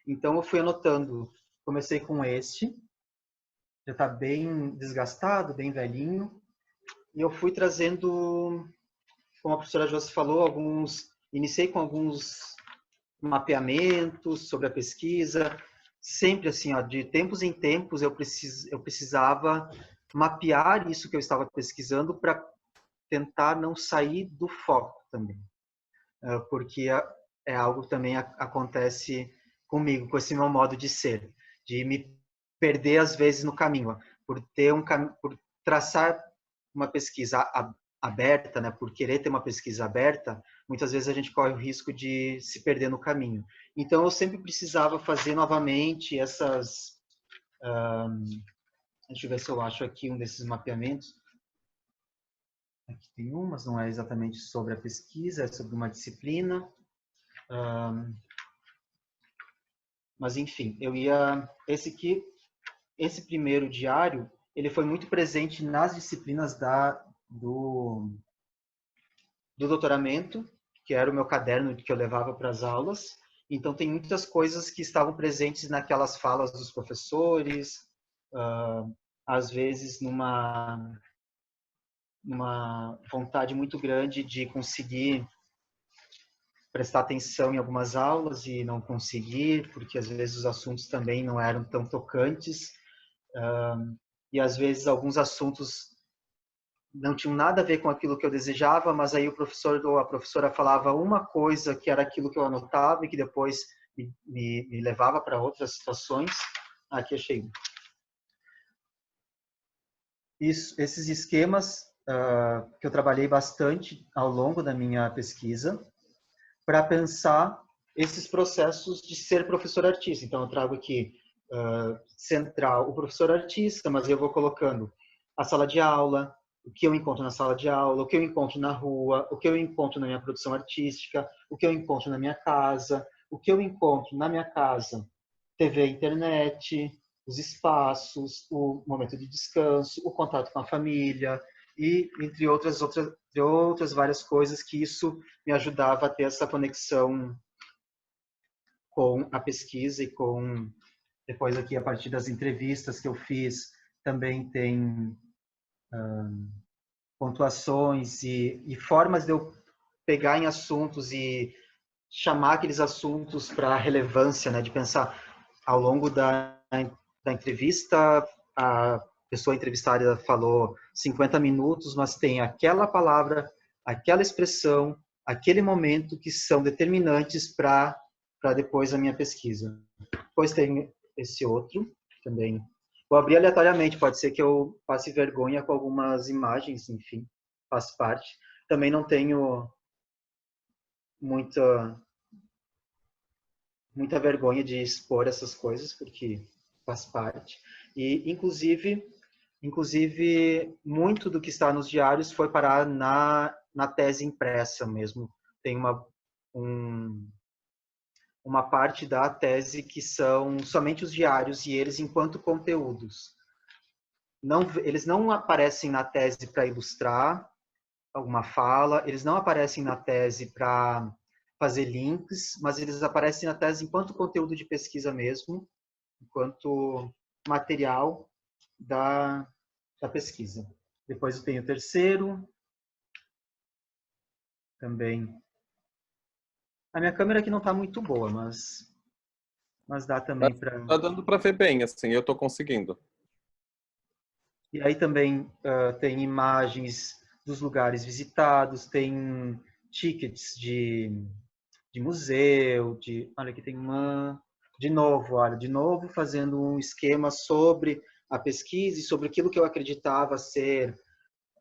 Então eu fui anotando, comecei com este, já está bem desgastado, bem velhinho, e eu fui trazendo, como a professora Josi falou, iniciei com alguns mapeamentos sobre a pesquisa, sempre assim, ó, de tempos em tempos eu precisava mapear isso que eu estava pesquisando para tentar não sair do foco também, porque é algo que também acontece comigo, com esse meu modo de ser, de me perder às vezes no caminho, por traçar uma pesquisa aberta, né, por querer ter uma pesquisa aberta, muitas vezes a gente corre o risco de se perder no caminho. Então eu sempre precisava fazer novamente essas, deixa eu ver se eu acho aqui um desses mapeamentos. Aqui tem um, mas não é exatamente sobre a pesquisa, é sobre uma disciplina. Mas enfim, esse primeiro diário, ele foi muito presente nas disciplinas do doutoramento, que era o meu caderno que eu levava para as aulas. Então tem muitas coisas que estavam presentes naquelas falas dos professores, às vezes numa vontade muito grande de conseguir prestar atenção em algumas aulas e não conseguir, porque às vezes os assuntos também não eram tão tocantes, e às vezes alguns assuntos não tinham nada a ver com aquilo que eu desejava, mas aí o professor ou a professora falava uma coisa que era aquilo que eu anotava e que depois me levava para outras situações. Aqui achei. Esses esquemas que eu trabalhei bastante ao longo da minha pesquisa para pensar esses processos de ser professor artista. Então eu trago aqui central o professor artista, mas eu vou colocando a sala de aula, o que eu encontro na sala de aula, o que eu encontro na rua, o que eu encontro na minha produção artística, o que eu encontro na minha casa, o que eu encontro na minha casa, TV, internet, os espaços, o momento de descanso, o contato com a família e entre outras várias coisas que isso me ajudava a ter essa conexão com a pesquisa e com depois aqui a partir das entrevistas que eu fiz também tem pontuações e formas de eu pegar em assuntos e chamar aqueles assuntos para relevância, né? De pensar ao longo da entrevista, a pessoa entrevistada falou 50 minutos, mas tem aquela palavra, aquela expressão, aquele momento que são determinantes para depois a minha pesquisa. Depois tem esse outro também. Vou abrir aleatoriamente, pode ser que eu passe vergonha com algumas imagens, enfim, faz parte. Também não tenho muita vergonha de expor essas coisas, porque faz parte. E, inclusive, muito do que está nos diários foi parar na tese impressa mesmo. Tem uma parte da tese que são somente os diários e eles enquanto conteúdos. Eles não aparecem na tese para ilustrar alguma fala, eles não aparecem na tese para fazer links, mas eles aparecem na tese enquanto conteúdo de pesquisa mesmo, enquanto material da pesquisa. Depois eu tenho o terceiro, também. A minha câmera aqui não está muito boa, mas dá também para... Tá dando para ver bem, assim, eu estou conseguindo. E aí também tem imagens dos lugares visitados, tem tickets de museu, olha aqui tem de novo fazendo um esquema sobre a pesquisa e sobre aquilo que eu acreditava ser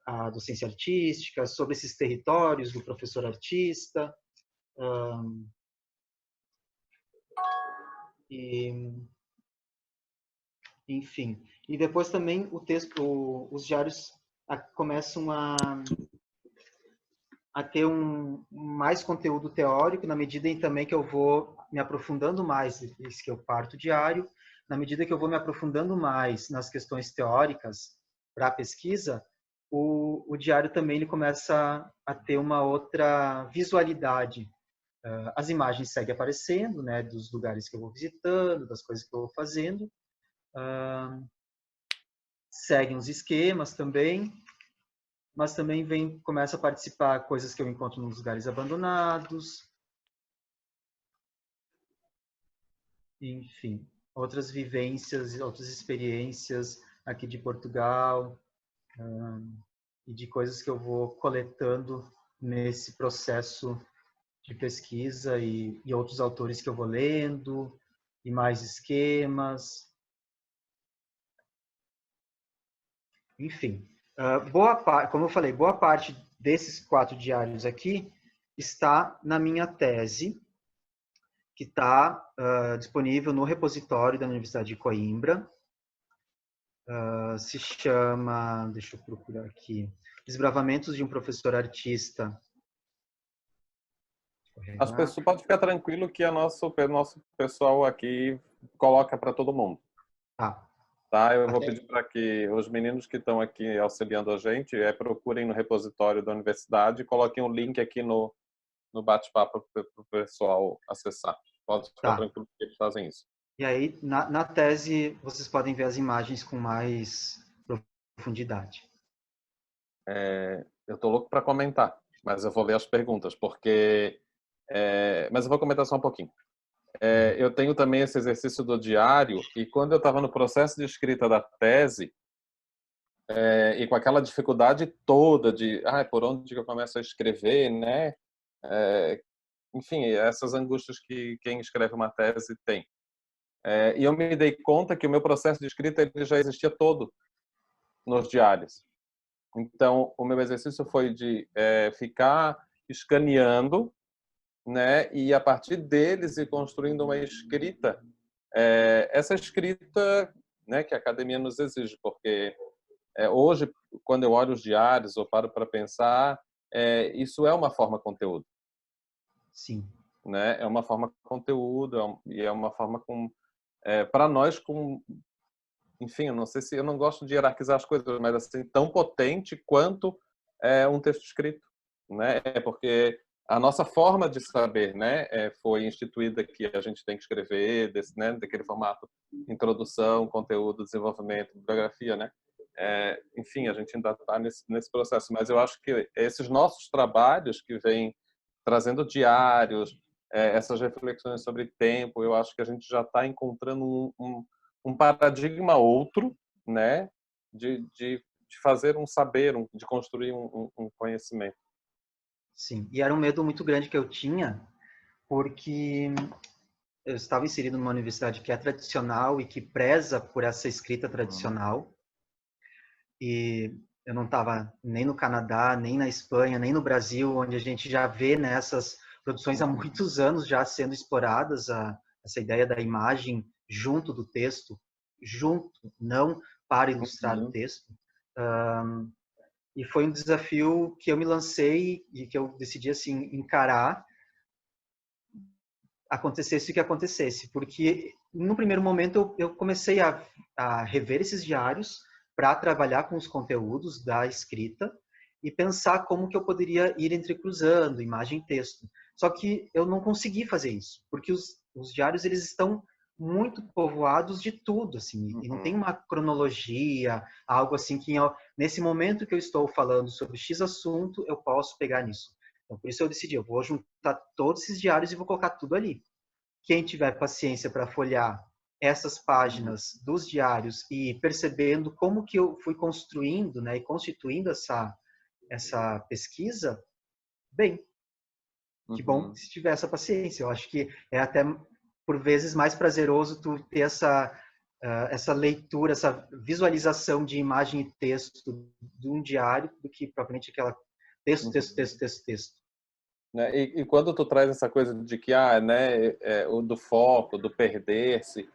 a docência artística, sobre esses territórios do professor artista. Enfim. E depois também os diários começam a ter mais conteúdo teórico, na medida em também que eu vou me aprofundando mais, isso que eu parto diário, na medida que eu vou me aprofundando mais nas questões teóricas para a pesquisa, o diário também ele começa a ter uma outra visualidade. As imagens seguem aparecendo, né, dos lugares que eu vou visitando, das coisas que eu vou fazendo, seguem os esquemas também, mas também começa a participar coisas que eu encontro nos lugares abandonados, enfim, outras vivências, outras experiências aqui de Portugal, e de coisas que eu vou coletando nesse processo de pesquisa e outros autores que eu vou lendo, e mais esquemas, enfim. Como eu falei, boa parte desses 4 diários aqui está na minha tese, que está disponível no repositório da Universidade de Coimbra. Se chama, deixa eu procurar aqui, Desbravamentos de um Professor Artista. As pessoas podem ficar tranquilo que nosso pessoal aqui coloca para todo mundo. Tá? Eu vou pedir para que os meninos que estão aqui auxiliando a gente procurem no repositório da universidade e coloquem um link aqui no bate-papo para o pessoal acessar. Pode ficar tranquilo que eles fazem isso. E aí, na tese, vocês podem ver as imagens com mais profundidade. Eu estou louco para comentar, mas eu vou ler as perguntas, porque... mas eu vou comentar só um pouquinho. Eu tenho também esse exercício do diário, e quando eu estava no processo de escrita da tese, e com aquela dificuldade toda de por onde eu começo a escrever, né? Enfim, essas angústias que quem escreve uma tese tem. E eu me dei conta que o meu processo de escrita ele já existia todo nos diários. Então, o meu exercício foi de ficar escaneando, né, e a partir deles ir construindo uma escrita. Essa escrita, né, que a academia nos exige, porque Hoje, quando eu olho os diários ou paro para pensar, isso é uma forma conteúdo. Sim. Né? É uma forma conteúdo e é uma forma para nós enfim, eu não sei se eu não gosto de hierarquizar as coisas, mas assim tão potente quanto um texto escrito, né? Porque a nossa forma de saber, né, foi instituída que a gente tem que escrever né, daquele formato: introdução, conteúdo, desenvolvimento, bibliografia, né? Enfim, a gente ainda está nesse processo, mas eu acho que esses nossos trabalhos que vêm trazendo diários, essas reflexões sobre tempo, eu acho que a gente já está encontrando um paradigma outro, né, de fazer um saber, de construir um conhecimento. Sim, e era um medo muito grande que eu tinha, porque eu estava inserido numa universidade que é tradicional e que preza por essa escrita tradicional, e eu não estava nem no Canadá, nem na Espanha, nem no Brasil, onde a gente já vê nessas produções há muitos anos já sendo exploradas essa ideia da imagem junto do texto, junto, não para ilustrar o texto. E foi um desafio que eu me lancei e que eu decidi assim encarar, acontecesse o que acontecesse, porque no primeiro momento eu comecei a rever esses diários para trabalhar com os conteúdos da escrita e pensar como que eu poderia ir entrecruzando imagem e texto. Só que eu não consegui fazer isso, porque os diários eles estão muito povoados de tudo, assim, e não tem uma cronologia, algo assim que nesse momento que eu estou falando sobre X assunto, eu posso pegar nisso. Então, por isso eu decidi, eu vou juntar todos esses diários e vou colocar tudo ali. Quem tiver paciência para folhear essas páginas dos diários e percebendo como que eu fui construindo, né, e constituindo essa pesquisa, bem, que bom se tiver essa paciência. Eu acho que é até, por vezes, mais prazeroso tu ter essa leitura, essa visualização de imagem e texto de um diário do que propriamente aquela texto. Né? E quando tu traz essa coisa de que né, o do foco, do perder-se,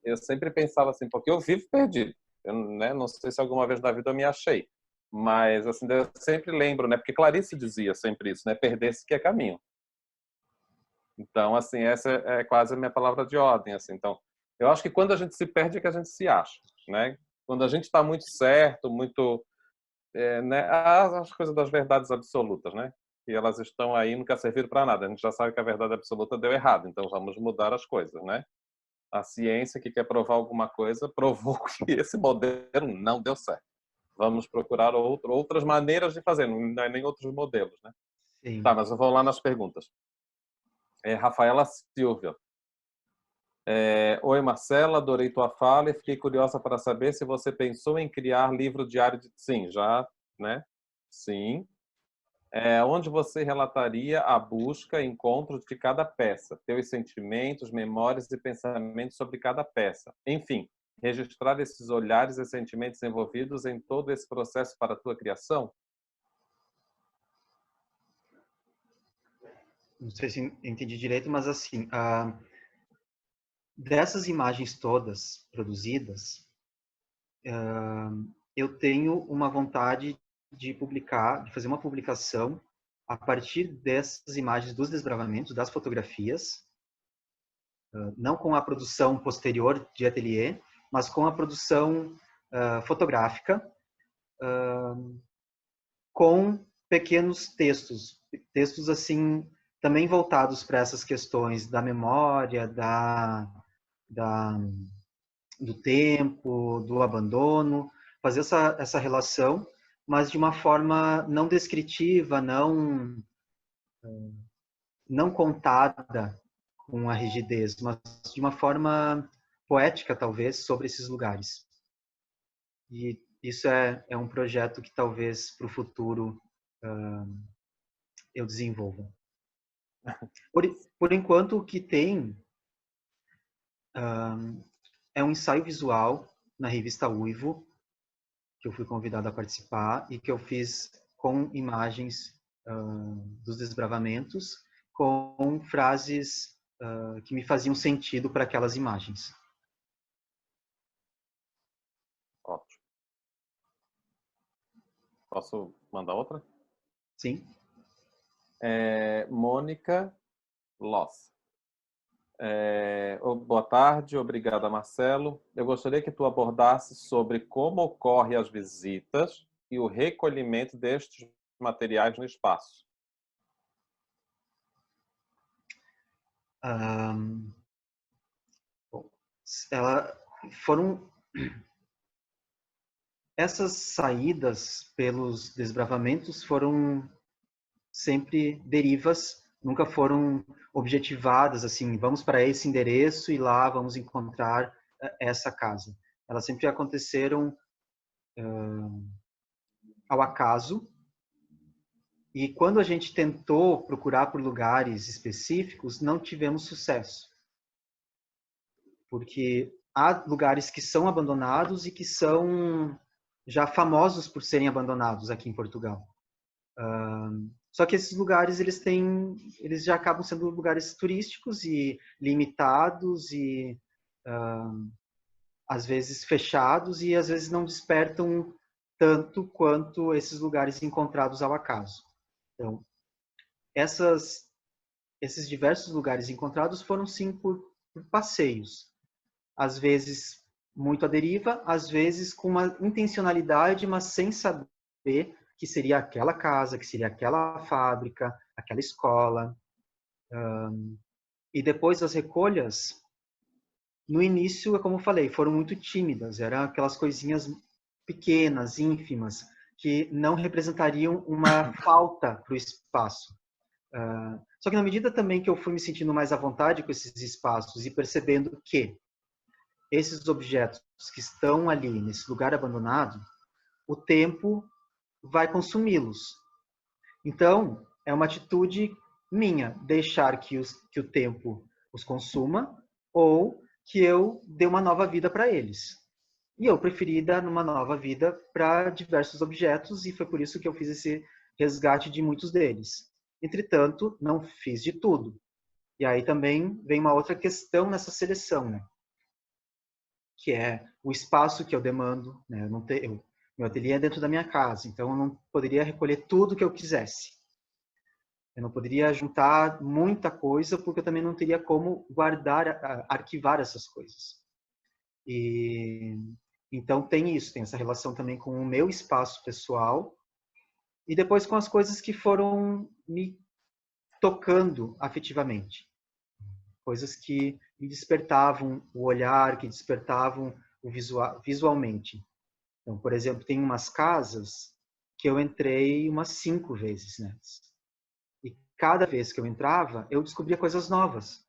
eu sempre pensava assim, porque eu vivo perdido. Eu, né, não sei se alguma vez na vida eu me achei, mas assim, eu sempre lembro, né, porque Clarice dizia sempre isso, né, perder-se que é caminho. Então, assim, essa é quase a minha palavra de ordem, assim. Então, eu acho que quando a gente se perde é que a gente se acha, né? Quando a gente está muito certo, muito, né, as coisas das verdades absolutas, né? E elas estão aí, nunca serviram para nada. A gente já sabe que a verdade absoluta deu errado, então vamos mudar as coisas, né? A ciência que quer provar alguma coisa provou que esse modelo não deu certo. Vamos procurar outras maneiras de fazer, não é nem outros modelos, né? Sim. Tá, mas eu vou lá nas perguntas. Rafaela Silvia. Oi, Marcela, adorei tua fala e fiquei curiosa para saber se você pensou em criar livro diário de... Sim, já, né? Sim. Onde você relataria a busca e encontro de cada peça, teus sentimentos, memórias e pensamentos sobre cada peça. Enfim, registrar esses olhares e sentimentos envolvidos em todo esse processo para a tua criação? Não sei se entendi direito, mas assim, dessas imagens todas produzidas, eu tenho uma vontade de publicar, de fazer uma publicação a partir dessas imagens dos desbravamentos, das fotografias, não com a produção posterior de ateliê, mas com a produção fotográfica, com pequenos textos assim também voltados para essas questões da memória, do tempo, do abandono, fazer essa relação, mas de uma forma não descritiva, não contada com a rigidez, mas de uma forma poética, talvez, sobre esses lugares. E isso é um projeto que talvez para o futuro eu desenvolva. Por enquanto, o que tem é um ensaio visual na revista Uivo, que eu fui convidado a participar e que eu fiz com imagens dos desbravamentos, com frases que me faziam sentido para aquelas imagens. Ótimo. Posso mandar outra? Sim. Mônica Loss. Boa tarde, obrigada, Marcelo. Eu gostaria que tu abordasses sobre como ocorrem as visitas e o recolhimento destes materiais no espaço. Bom, essas saídas pelos desbravamentos foram sempre derivas, nunca foram objetivadas, assim, vamos para esse endereço e lá vamos encontrar essa casa. Elas sempre aconteceram ao acaso, e quando a gente tentou procurar por lugares específicos, não tivemos sucesso. Porque há lugares que são abandonados e que são já famosos por serem abandonados aqui em Portugal. Só que esses lugares eles já acabam sendo lugares turísticos e limitados e às vezes fechados e às vezes não despertam tanto quanto esses lugares encontrados ao acaso. Então, esses diversos lugares encontrados foram sim por passeios, às vezes muito à deriva, às vezes com uma intencionalidade, mas sem saber que seria aquela casa, que seria aquela fábrica, aquela escola. E depois as recolhas, no início, como eu falei, foram muito tímidas, eram aquelas coisinhas pequenas, ínfimas, que não representariam uma falta para o espaço. Só que na medida também que eu fui me sentindo mais à vontade com esses espaços e percebendo que esses objetos que estão ali, nesse lugar abandonado, o tempo vai consumi-los. Então, é uma atitude minha, deixar que o tempo os consuma ou que eu dê uma nova vida para eles. E eu preferi dar uma nova vida para diversos objetos e foi por isso que eu fiz esse resgate de muitos deles. Entretanto, não fiz de tudo. E aí também vem uma outra questão nessa seleção, né? Que é o espaço que eu demando, né? Meu ateliê é dentro da minha casa, então eu não poderia recolher tudo que eu quisesse. Eu não poderia juntar muita coisa, porque eu também não teria como guardar, arquivar essas coisas. E então tem isso, tem essa relação também com o meu espaço pessoal e depois com as coisas que foram me tocando afetivamente. Coisas que me despertavam o olhar, que despertavam o visualmente. Então, por exemplo, tem umas casas que eu entrei umas 5 vezes nelas. E cada vez que eu entrava, eu descobria coisas novas.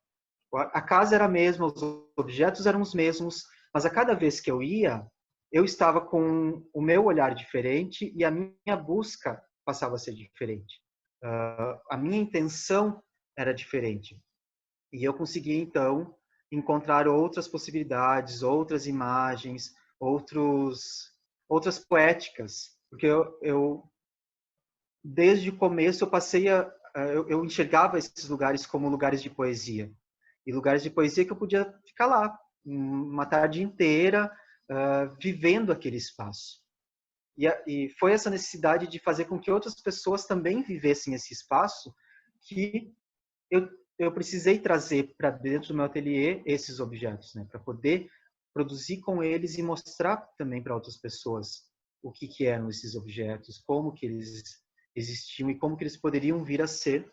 A casa era a mesma, os objetos eram os mesmos, mas a cada vez que eu ia, eu estava com o meu olhar diferente e a minha busca passava a ser diferente. A minha intenção era diferente. E eu consegui, então, encontrar outras possibilidades, outras imagens, outras poéticas. Porque desde o começo, eu enxergava esses lugares como lugares de poesia. E lugares de poesia que eu podia ficar lá, uma tarde inteira, vivendo aquele espaço. E foi essa necessidade de fazer com que outras pessoas também vivessem esse espaço que eu precisei trazer para dentro do meu ateliê esses objetos, né, para poder produzir com eles e mostrar também para outras pessoas o que eram esses objetos, como que eles existiam e como que eles poderiam vir a ser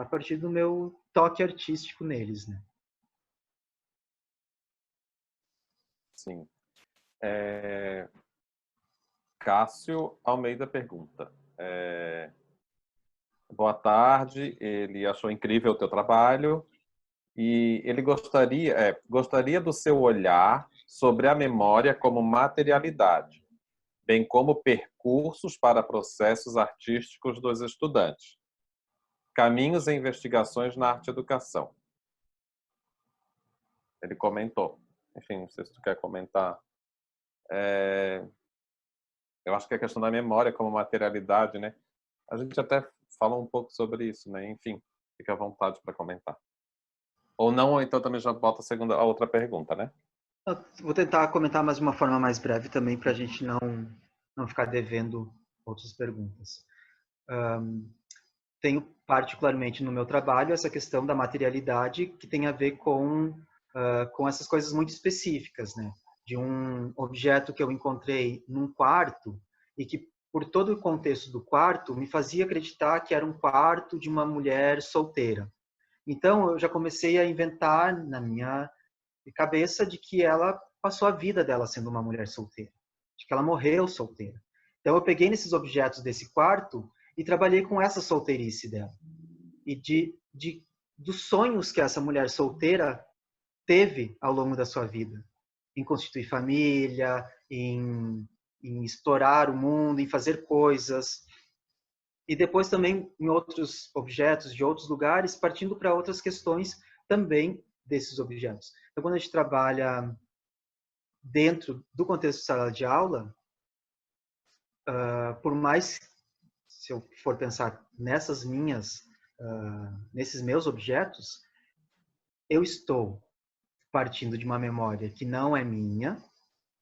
a partir do meu toque artístico neles, né? Sim. Cássio Almeida pergunta. Boa tarde, ele achou incrível o teu trabalho e ele gostaria do seu olhar sobre a memória como materialidade, bem como percursos para processos artísticos dos estudantes. Caminhos e investigações na arte-educação. Ele comentou. Enfim, não sei se tu quer comentar. Eu acho que a questão da memória como materialidade, né? A gente até falou um pouco sobre isso, né? Enfim, fica à vontade para comentar. Ou não, ou então também já bota a outra pergunta, né? Eu vou tentar comentar mais de uma forma mais breve também, para a gente não ficar devendo outras perguntas. Tenho particularmente no meu trabalho essa questão da materialidade que tem a ver com essas coisas muito específicas, né? De um objeto que eu encontrei num quarto e que, por todo o contexto do quarto, me fazia acreditar que era um quarto de uma mulher solteira. Então, eu já comecei a inventar na minha cabeça de que ela passou a vida dela sendo uma mulher solteira, de que ela morreu solteira. Então, eu peguei nesses objetos desse quarto e trabalhei com essa solteirice dela. E dos sonhos que essa mulher solteira teve ao longo da sua vida, em constituir família, em explorar o mundo, em fazer coisas. E depois também em outros objetos de outros lugares, partindo para outras questões também desses objetos. Então, quando a gente trabalha dentro do contexto de sala de aula, por mais, se eu for pensar nesses meus objetos, eu estou partindo de uma memória que não é minha,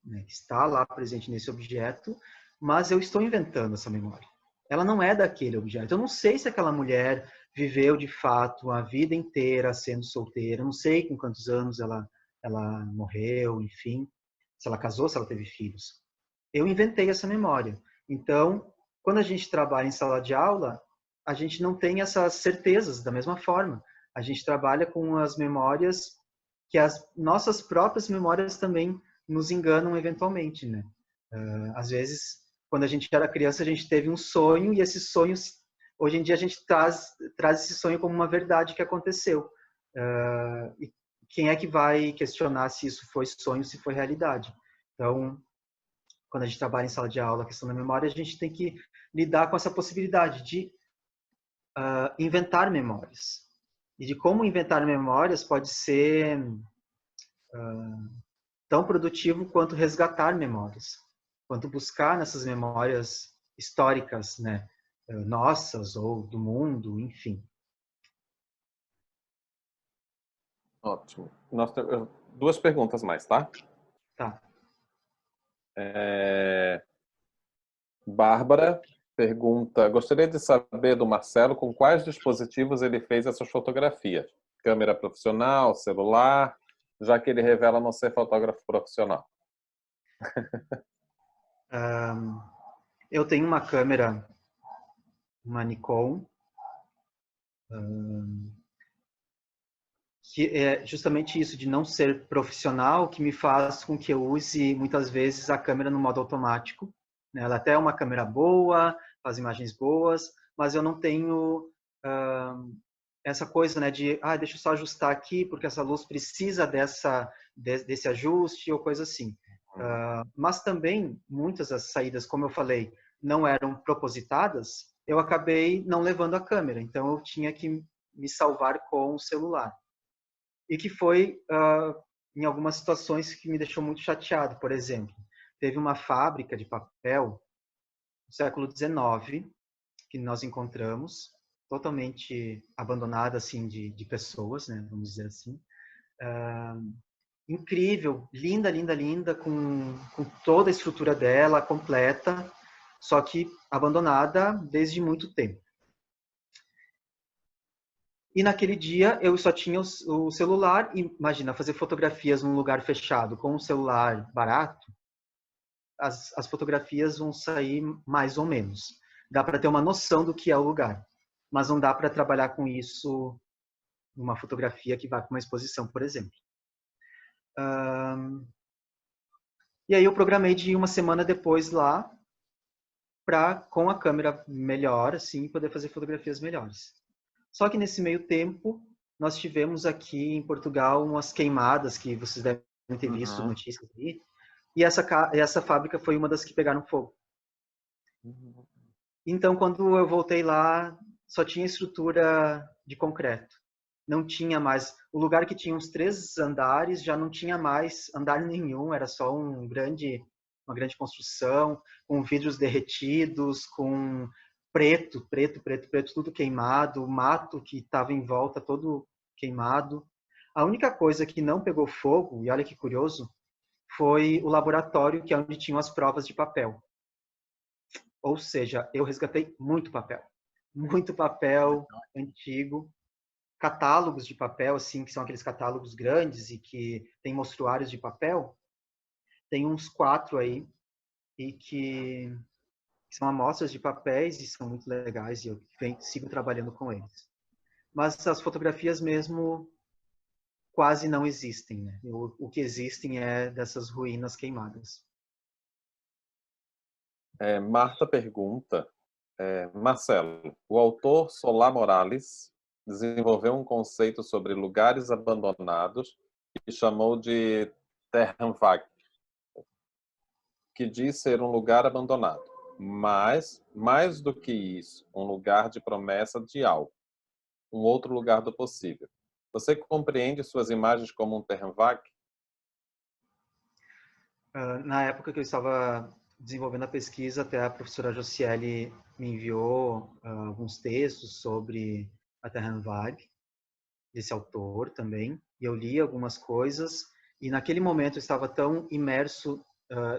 né, que está lá presente nesse objeto, mas eu estou inventando essa memória. Ela não é daquele objeto. Eu não sei se aquela mulher viveu de fato a vida inteira sendo solteira, eu não sei com quantos anos ela morreu, enfim, se ela casou, se ela teve filhos. Eu inventei essa memória. Então, quando a gente trabalha em sala de aula, a gente não tem essas certezas da mesma forma. A gente trabalha com as memórias que as nossas próprias memórias também nos enganam eventualmente, né? Às vezes, quando a gente era criança, a gente teve um sonho e esses sonhos, hoje em dia a gente traz esse sonho como uma verdade que aconteceu. E quem é que vai questionar se isso foi sonho, se foi realidade? Então, quando a gente trabalha em sala de aula, a questão da memória, a gente tem que lidar com essa possibilidade de inventar memórias. E de como inventar memórias pode ser tão produtivo quanto resgatar memórias, quanto buscar nessas memórias históricas, né, nossas ou do mundo, enfim. Ótimo. Nós temos 2 perguntas mais, tá? Tá. Bárbara pergunta: gostaria de saber do Marcelo com quais dispositivos ele fez essas fotografias? Câmera profissional, celular, já que ele revela não ser fotógrafo profissional. Eu tenho uma câmera, uma Nikon, que é justamente isso, de não ser profissional, que me faz com que eu use muitas vezes a câmera no modo automático. Ela até é uma câmera boa, faz imagens boas, mas eu não tenho essa coisa, né, de deixa eu só ajustar aqui porque essa luz precisa desse ajuste ou coisa assim. Mas também muitas das saídas, como eu falei, não eram propositadas, eu acabei não levando a câmera, então eu tinha que me salvar com o celular. E que foi, em algumas situações, que me deixou muito chateado. Por exemplo, teve uma fábrica de papel do século XIX que nós encontramos, totalmente abandonada assim de pessoas, né, vamos dizer assim. Incrível, linda, linda, linda, com toda a estrutura dela completa, só que abandonada desde muito tempo. E naquele dia eu só tinha o celular, e imagina, fazer fotografias num lugar fechado com um celular barato, as fotografias vão sair mais ou menos. Dá para ter uma noção do que é o lugar, mas não dá para trabalhar com isso numa fotografia que vai para uma exposição, por exemplo. E aí eu programei de uma semana depois lá, para com a câmera melhor, assim, poder fazer fotografias melhores. Só que nesse meio tempo, nós tivemos aqui em Portugal umas queimadas que vocês devem ter visto notícias aí. E essa fábrica foi uma das que pegaram fogo. Então, quando eu voltei lá, só tinha estrutura de concreto. Não tinha mais... O lugar que tinha uns 3 andares já não tinha mais andar nenhum. Era só uma grande construção, com vidros derretidos, com preto, tudo queimado, o mato que estava em volta todo queimado. A única coisa que não pegou fogo, e olha que curioso, foi o laboratório, que é onde tinham as provas de papel. Ou seja, eu resgatei muito papel antigo, catálogos de papel, assim, que são aqueles catálogos grandes e que tem mostruários de papel. Tem uns 4 aí, e que são amostras de papéis e são muito legais, e eu sigo trabalhando com eles. Mas as fotografias mesmo quase não existem, né? O que existem é dessas ruínas queimadas. Marta pergunta, Marcelo, o autor Solá Morales desenvolveu um conceito sobre lugares abandonados que chamou de Terranvag, que diz ser um lugar abandonado, mas, mais do que isso, um lugar de promessa de algo, um outro lugar do possível. Você compreende suas imagens como um Terranvag? Na época que eu estava desenvolvendo a pesquisa, até a professora Josiele me enviou alguns textos sobre a Terranvag, desse autor também, e eu li algumas coisas, e naquele momento eu estava tão imerso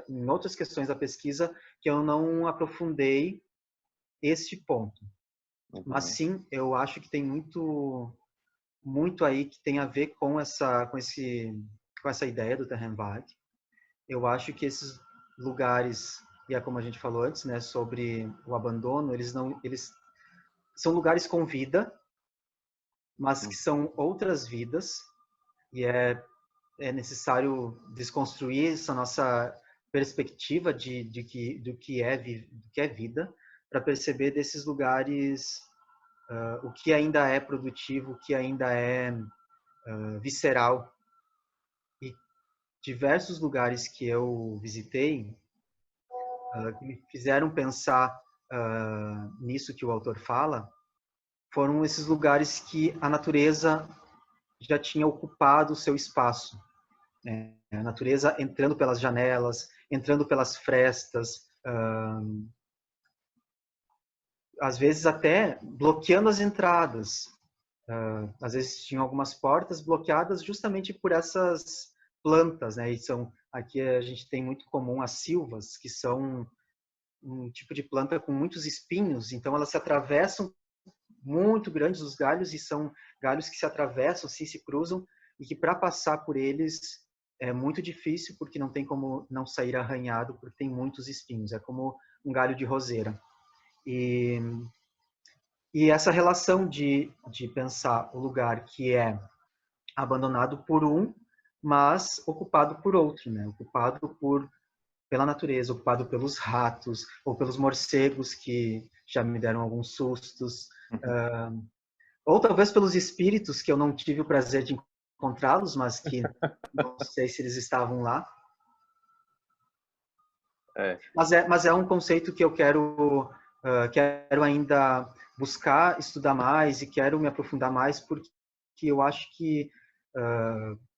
em outras questões da pesquisa que eu não aprofundei este ponto. Mas sim, eu acho que tem muito aí que tem a ver com essa ideia do Terranvag. Eu acho que esses lugares, e é como a gente falou antes, né, sobre o abandono, eles são lugares com vida, mas que são outras vidas, e é necessário desconstruir essa nossa perspectiva do que é vida, para perceber desses lugares o que ainda é produtivo, o que ainda é visceral. E diversos lugares que eu visitei que me fizeram pensar nisso que o autor fala, foram esses lugares que a natureza já tinha ocupado o seu espaço. Né? A natureza entrando pelas janelas, entrando pelas frestas, às vezes até bloqueando as entradas. Às vezes tinham algumas portas bloqueadas justamente por essas plantas, né? Aqui a gente tem muito comum as silvas, que são um tipo de planta com muitos espinhos, então elas se atravessam muito grandes os galhos, e são galhos que se atravessam, se cruzam, e que para passar por eles é muito difícil, porque não tem como não sair arranhado, porque tem muitos espinhos. É como um galho de roseira. E essa relação de pensar o lugar que é abandonado por um, mas ocupado por outro, né? Ocupado pela natureza, ocupado pelos ratos ou pelos morcegos, que já me deram alguns sustos, ou talvez pelos espíritos, que eu não tive o prazer de encontrá-los, mas que não sei se eles estavam lá. Mas é um conceito que eu quero ainda buscar, estudar mais, e quero me aprofundar mais, porque eu acho que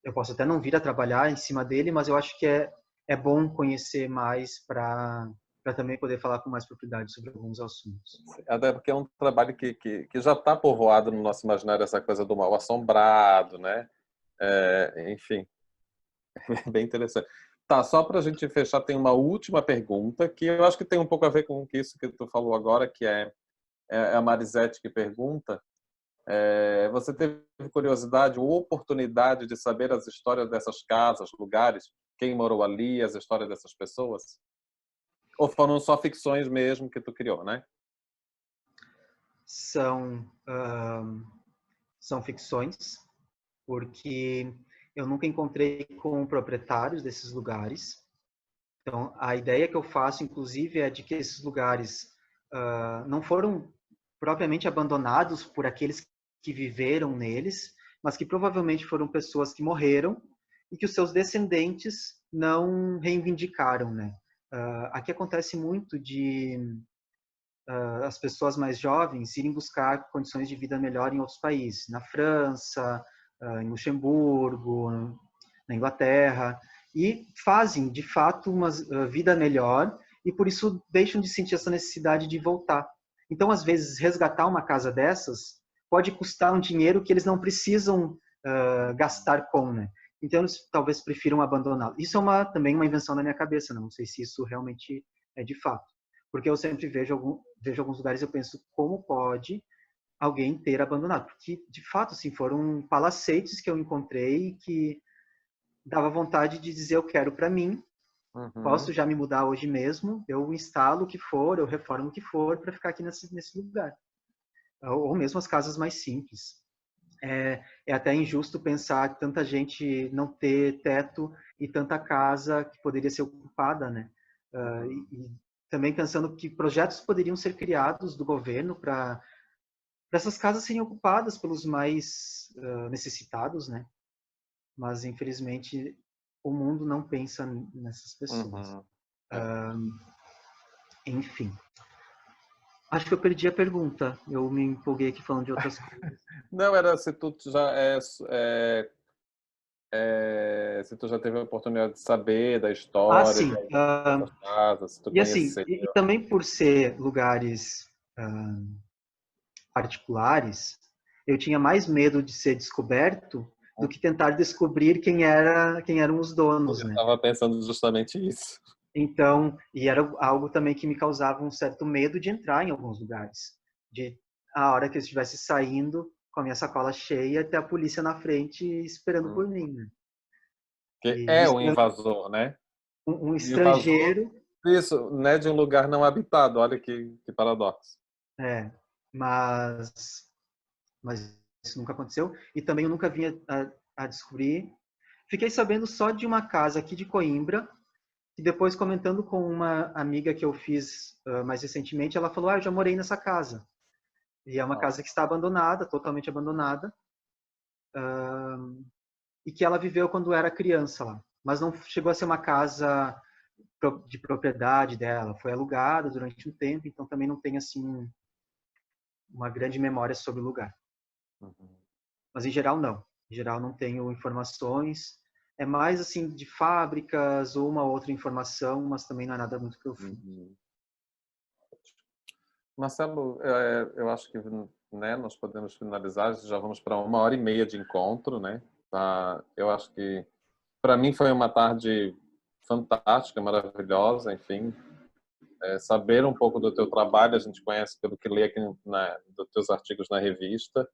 eu posso até não vir a trabalhar em cima dele, mas eu acho que é bom conhecer mais para também poder falar com mais propriedade sobre alguns assuntos. Até porque é um trabalho que já está povoado no nosso imaginário, essa coisa do mal assombrado, né? Enfim, é bem interessante. Tá, só para a gente fechar, tem uma última pergunta que eu acho que tem um pouco a ver com isso que tu falou agora, que é a Marisete que pergunta. Você teve curiosidade ou oportunidade de saber as histórias dessas casas, lugares, quem morou ali, as histórias dessas pessoas? Ou foram só ficções mesmo que tu criou, né? São ficções, porque eu nunca encontrei com proprietários desses lugares. Então, a ideia que eu faço, inclusive, é de que esses lugares não foram propriamente abandonados por aqueles que viveram neles, mas que provavelmente foram pessoas que morreram e que os seus descendentes não reivindicaram, né? Aqui acontece muito de as pessoas mais jovens irem buscar condições de vida melhor em outros países, na França, em Luxemburgo, na Inglaterra, e fazem, de fato, uma vida melhor, e por isso deixam de sentir essa necessidade de voltar. Então, às vezes, resgatar uma casa dessas pode custar um dinheiro que eles não precisam gastar com, né? Então, eles talvez prefiram abandoná-lo. Isso é também uma invenção da minha cabeça, não sei se isso realmente é de fato. porque eu sempre vejo alguns lugares e eu penso, como pode alguém ter abandonado? Porque, de fato, assim, foram palacetes que eu encontrei que dava vontade de dizer, eu quero para mim, posso já me mudar hoje mesmo, eu instalo o que for, eu reformo o que for para ficar aqui nesse lugar. Ou mesmo as casas mais simples. É até injusto pensar tanta gente não ter teto e tanta casa que poderia ser ocupada, né? E também pensando que projetos poderiam ser criados do governo para essas casas serem ocupadas pelos mais necessitados, né? Mas, infelizmente, o mundo não pensa nessas pessoas. Enfim. Acho que eu perdi a pergunta. Eu me empolguei aqui falando de outras coisas. Não, era se tu já se tu já teve a oportunidade de saber da história Sim. dessas casas, se tu E assim, conheceu. e também por ser lugares particulares, eu tinha mais medo de ser descoberto do que tentar descobrir quem eram os donos, Eu né? estava pensando justamente isso. Então, e era algo também que me causava um certo medo de entrar em alguns lugares, de a hora que eu estivesse saindo com a minha sacola cheia, ter a polícia na frente esperando por mim, né? Que E é o invasor, né? um O invasor, estrangeiro, isso, né, de um lugar não habitado. Olha que paradoxo. é, mas isso nunca aconteceu. E também eu nunca vinha a descobrir. Fiquei sabendo só de uma casa aqui de Coimbra, e depois comentando com uma amiga que eu fiz mais recentemente, ela falou, eu já morei nessa casa. E é uma casa que está abandonada, totalmente abandonada, e que ela viveu quando era criança lá. Mas não chegou a ser uma casa de propriedade dela, foi alugada durante um tempo, então também não tem assim uma grande memória sobre o lugar. Mas em geral não. Em geral não tenho informações. É mais assim de fábricas ou uma outra informação, mas também não é nada muito profundo. Marcelo, eu acho que, né, nós podemos finalizar, já vamos para 1h30 de encontro, né? Tá? Eu acho que, para mim, foi uma tarde fantástica, maravilhosa, enfim. Saber um pouco do teu trabalho, a gente conhece pelo que lê aqui dos teus artigos na revista.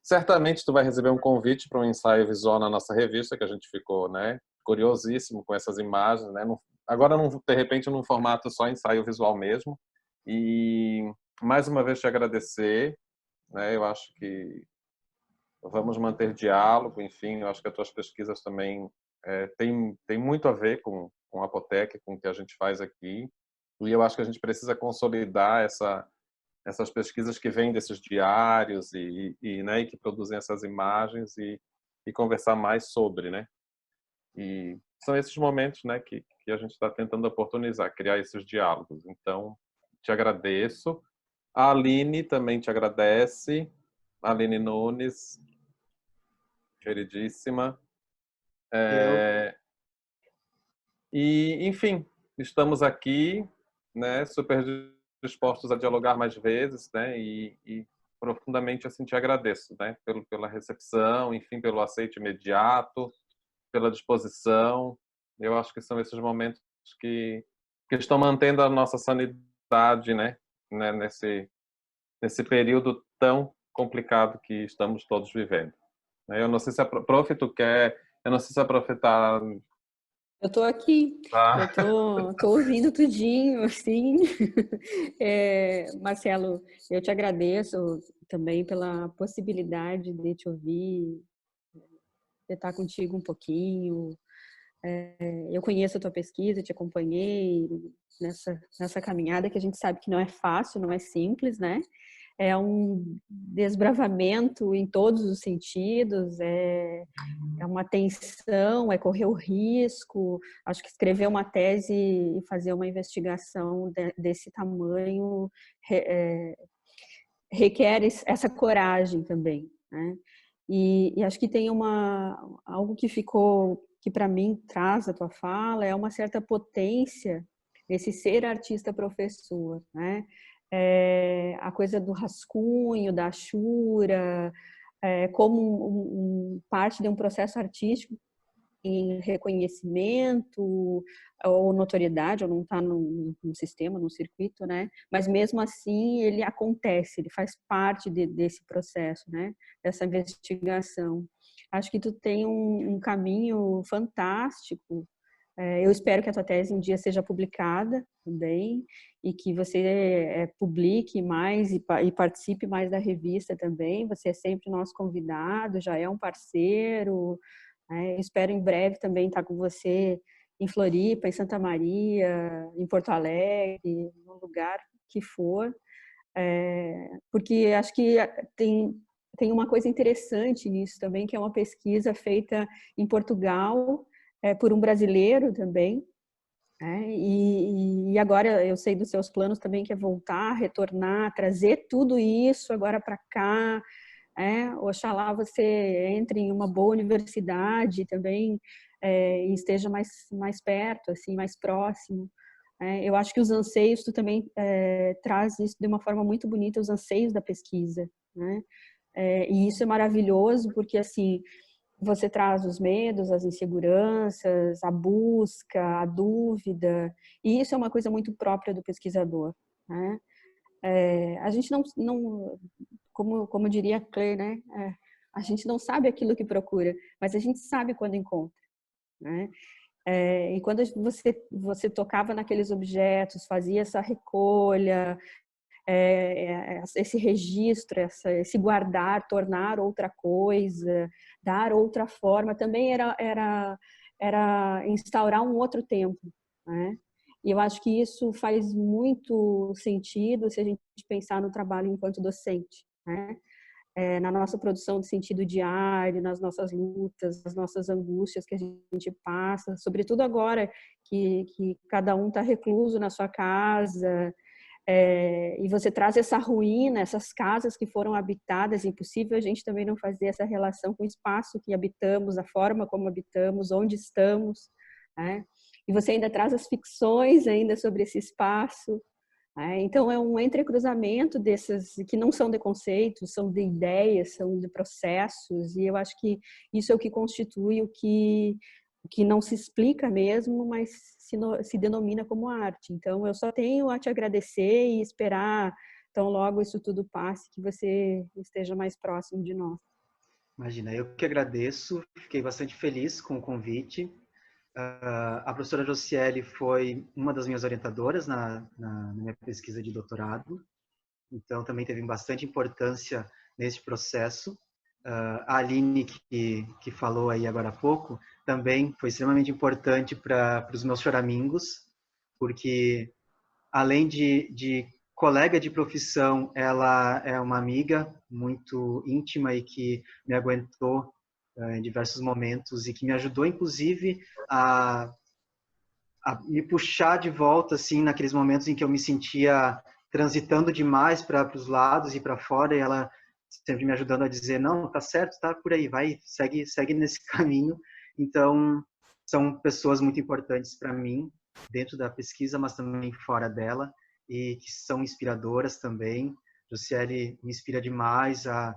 Certamente tu vai receber um convite para um ensaio visual na nossa revista, que a gente ficou, né, curiosíssimo com essas imagens, né? Agora, de repente, num formato só ensaio visual mesmo. E mais uma vez te agradecer, né? Eu acho que vamos manter diálogo, enfim, eu acho que as tuas pesquisas também têm muito a ver com a Apotec, com o que a gente faz aqui, e eu acho que a gente precisa consolidar essas pesquisas que vêm desses diários né, e que produzem essas imagens e conversar mais sobre, né? E são esses momentos, né, que a gente está tentando oportunizar, criar esses diálogos. Então, te agradeço. A Aline também te agradece. A Aline Nunes, queridíssima. E, enfim, estamos aqui, né, super dispostos a dialogar mais vezes, né, e profundamente assim te agradeço, né, pela recepção, enfim, pelo aceite imediato, pela disposição. Eu acho que são esses momentos que estão mantendo a nossa sanidade, né, nesse período tão complicado que estamos todos vivendo. Eu não sei se a Prof, eu não sei se a Prof está... Eu tô aqui, eu tô ouvindo tudinho, assim. Marcelo, eu te agradeço também pela possibilidade de te ouvir, de estar contigo um pouquinho. Eu conheço a tua pesquisa, te acompanhei nessa caminhada que a gente sabe que não é fácil, não é simples, né? É um desbravamento em todos os sentidos, é uma tensão, é correr o risco. Acho que escrever uma tese e fazer uma investigação desse tamanho requer essa coragem também, né? E acho que tem algo que para mim traz a tua fala, é uma certa potência nesse ser artista professor, né? A coisa do rascunho, da achura, como parte de um processo artístico reconhecimento ou notoriedade, ou não está no sistema, no circuito, né? Mas mesmo assim ele acontece, ele faz parte desse processo, né? Dessa investigação. Acho que tu tem um caminho fantástico. Eu espero que a tua tese um dia seja publicada também e que você publique mais e participe mais da revista também. Você é sempre nosso convidado, já é um parceiro. Eu espero em breve também estar com você em Floripa, em Santa Maria, em Porto Alegre, no lugar que for, porque acho que tem uma coisa interessante nisso também, que é uma pesquisa feita em Portugal, por um brasileiro também, e agora eu sei dos seus planos também, que é voltar, retornar, trazer tudo isso agora para cá. Oxalá você entre em uma boa universidade também, e esteja mais perto, assim, mais próximo. Eu acho que os anseios, tu também traz isso de uma forma muito bonita, os anseios da pesquisa, né? E isso é maravilhoso, porque assim, você traz os medos, as inseguranças, a busca, a dúvida, e isso é uma coisa muito própria do pesquisador, né? A gente não como diria Claire, né? A gente não sabe aquilo que procura, mas a gente sabe quando encontra, né? E quando você tocava naqueles objetos, fazia essa recolha, esse registro, esse guardar, tornar outra coisa, dar outra forma, também era instaurar um outro tempo, né? E eu acho que isso faz muito sentido se a gente pensar no trabalho enquanto docente, né? Na nossa produção de sentido diário, nas nossas lutas, nas nossas angústias que a gente passa, sobretudo agora que cada um está recluso na sua casa, e você traz essa ruína, essas casas que foram habitadas, é impossível a gente também não fazer essa relação com o espaço que habitamos, a forma como habitamos, onde estamos, né? E você ainda traz as ficções ainda sobre esse espaço. Então, é um entrecruzamento desses, que não são de conceitos, são de ideias, são de processos, e eu acho que isso é o que constitui o que não se explica mesmo, mas se denomina como arte. Então, eu só tenho a te agradecer e esperar, tão logo isso tudo passe, que você esteja mais próximo de nós. Imagina, eu que agradeço, fiquei bastante feliz com o convite. A professora Josiele foi uma das minhas orientadoras na minha pesquisa de doutorado, então também teve bastante importância nesse processo. A Aline, que falou aí agora há pouco, também foi extremamente importante para os meus choramingos, porque além de colega de profissão, ela é uma amiga muito íntima e que me aguentou em diversos momentos e que me ajudou, inclusive, a me puxar de volta, assim, naqueles momentos em que eu me sentia transitando demais para os lados e para fora, e ela sempre me ajudando a dizer, não, tá certo, tá por aí, vai, segue nesse caminho. Então, são pessoas muito importantes para mim, dentro da pesquisa, mas também fora dela, e que são inspiradoras também. Josiele me inspira demais a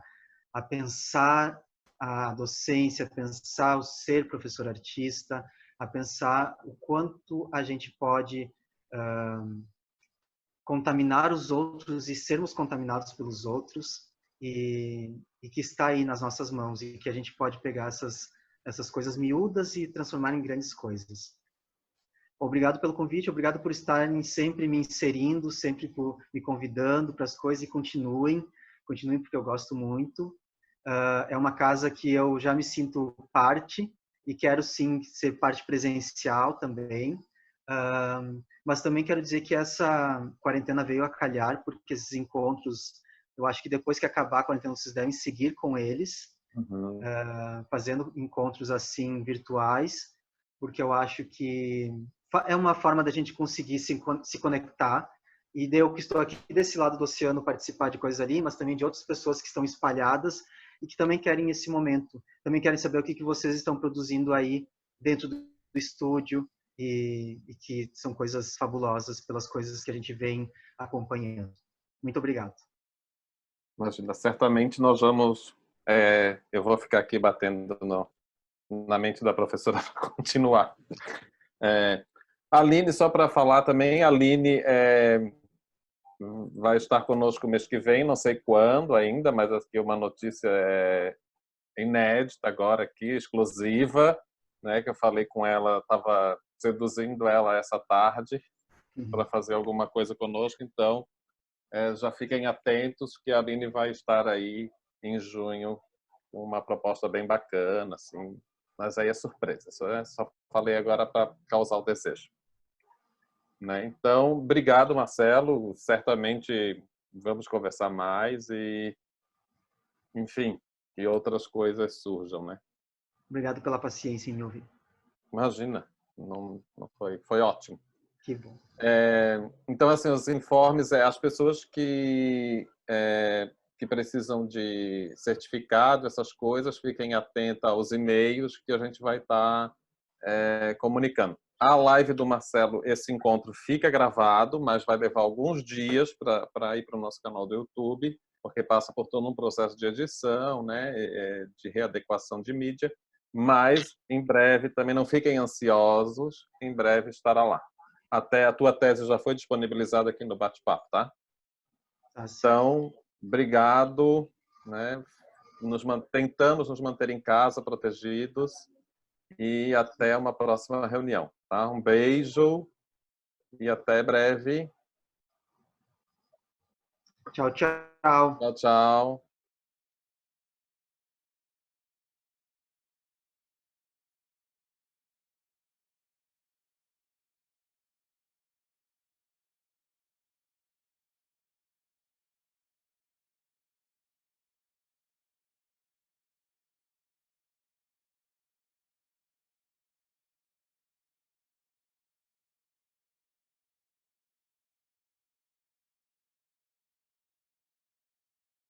pensar a docência, a pensar o ser professor artista, a pensar o quanto a gente pode contaminar os outros e sermos contaminados pelos outros, e que está aí nas nossas mãos, e que a gente pode pegar essas coisas miúdas e transformar em grandes coisas. Obrigado pelo convite, obrigado por estarem sempre me inserindo, sempre por me convidando para as coisas, e continuem porque eu gosto muito. É uma casa que eu já me sinto parte, e quero sim ser parte presencial também, mas também quero dizer que essa quarentena veio a calhar, porque esses encontros, eu acho que depois que acabar a quarentena vocês devem seguir com eles, fazendo encontros assim virtuais, porque eu acho que é uma forma da gente conseguir se conectar, e eu que estou aqui desse lado do oceano participar de coisas ali, mas também de outras pessoas que estão espalhadas e que também querem esse momento, também querem saber o que vocês estão produzindo aí dentro do estúdio, e que são coisas fabulosas pelas coisas que a gente vem acompanhando. Muito obrigado. Imagina, certamente nós vamos... eu vou ficar aqui batendo na mente da professora para continuar. A Aline, só para falar também, a Aline vai estar conosco mês que vem, não sei quando ainda, mas aqui uma notícia inédita agora aqui, exclusiva, né, que eu falei com ela, estava seduzindo ela essa tarde para fazer alguma coisa conosco, então já fiquem atentos que a Aline vai estar aí em junho com uma proposta bem bacana, assim, mas aí é surpresa, só falei agora para causar o desejo. Né? Então, obrigado, Marcelo, certamente vamos conversar mais e, enfim, que outras coisas surjam, né? Obrigado pela paciência em me ouvir. Imagina, não foi ótimo. Que bom. Então, assim, os informes, as pessoas que precisam de certificado, essas coisas, fiquem atentas aos e-mails que a gente vai estar comunicando. A live do Marcelo, esse encontro fica gravado, mas vai levar alguns dias para ir para o nosso canal do YouTube, porque passa por todo um processo de edição, né, de readequação de mídia, mas em breve, também não fiquem ansiosos, em breve estará lá. Até a tua tese já foi disponibilizada aqui no bate-papo, tá? Então, obrigado, né? Tentamos nos manter em casa, protegidos, e até uma próxima reunião, tá? Um beijo e até breve. Tchau, tchau. Tchau, tchau.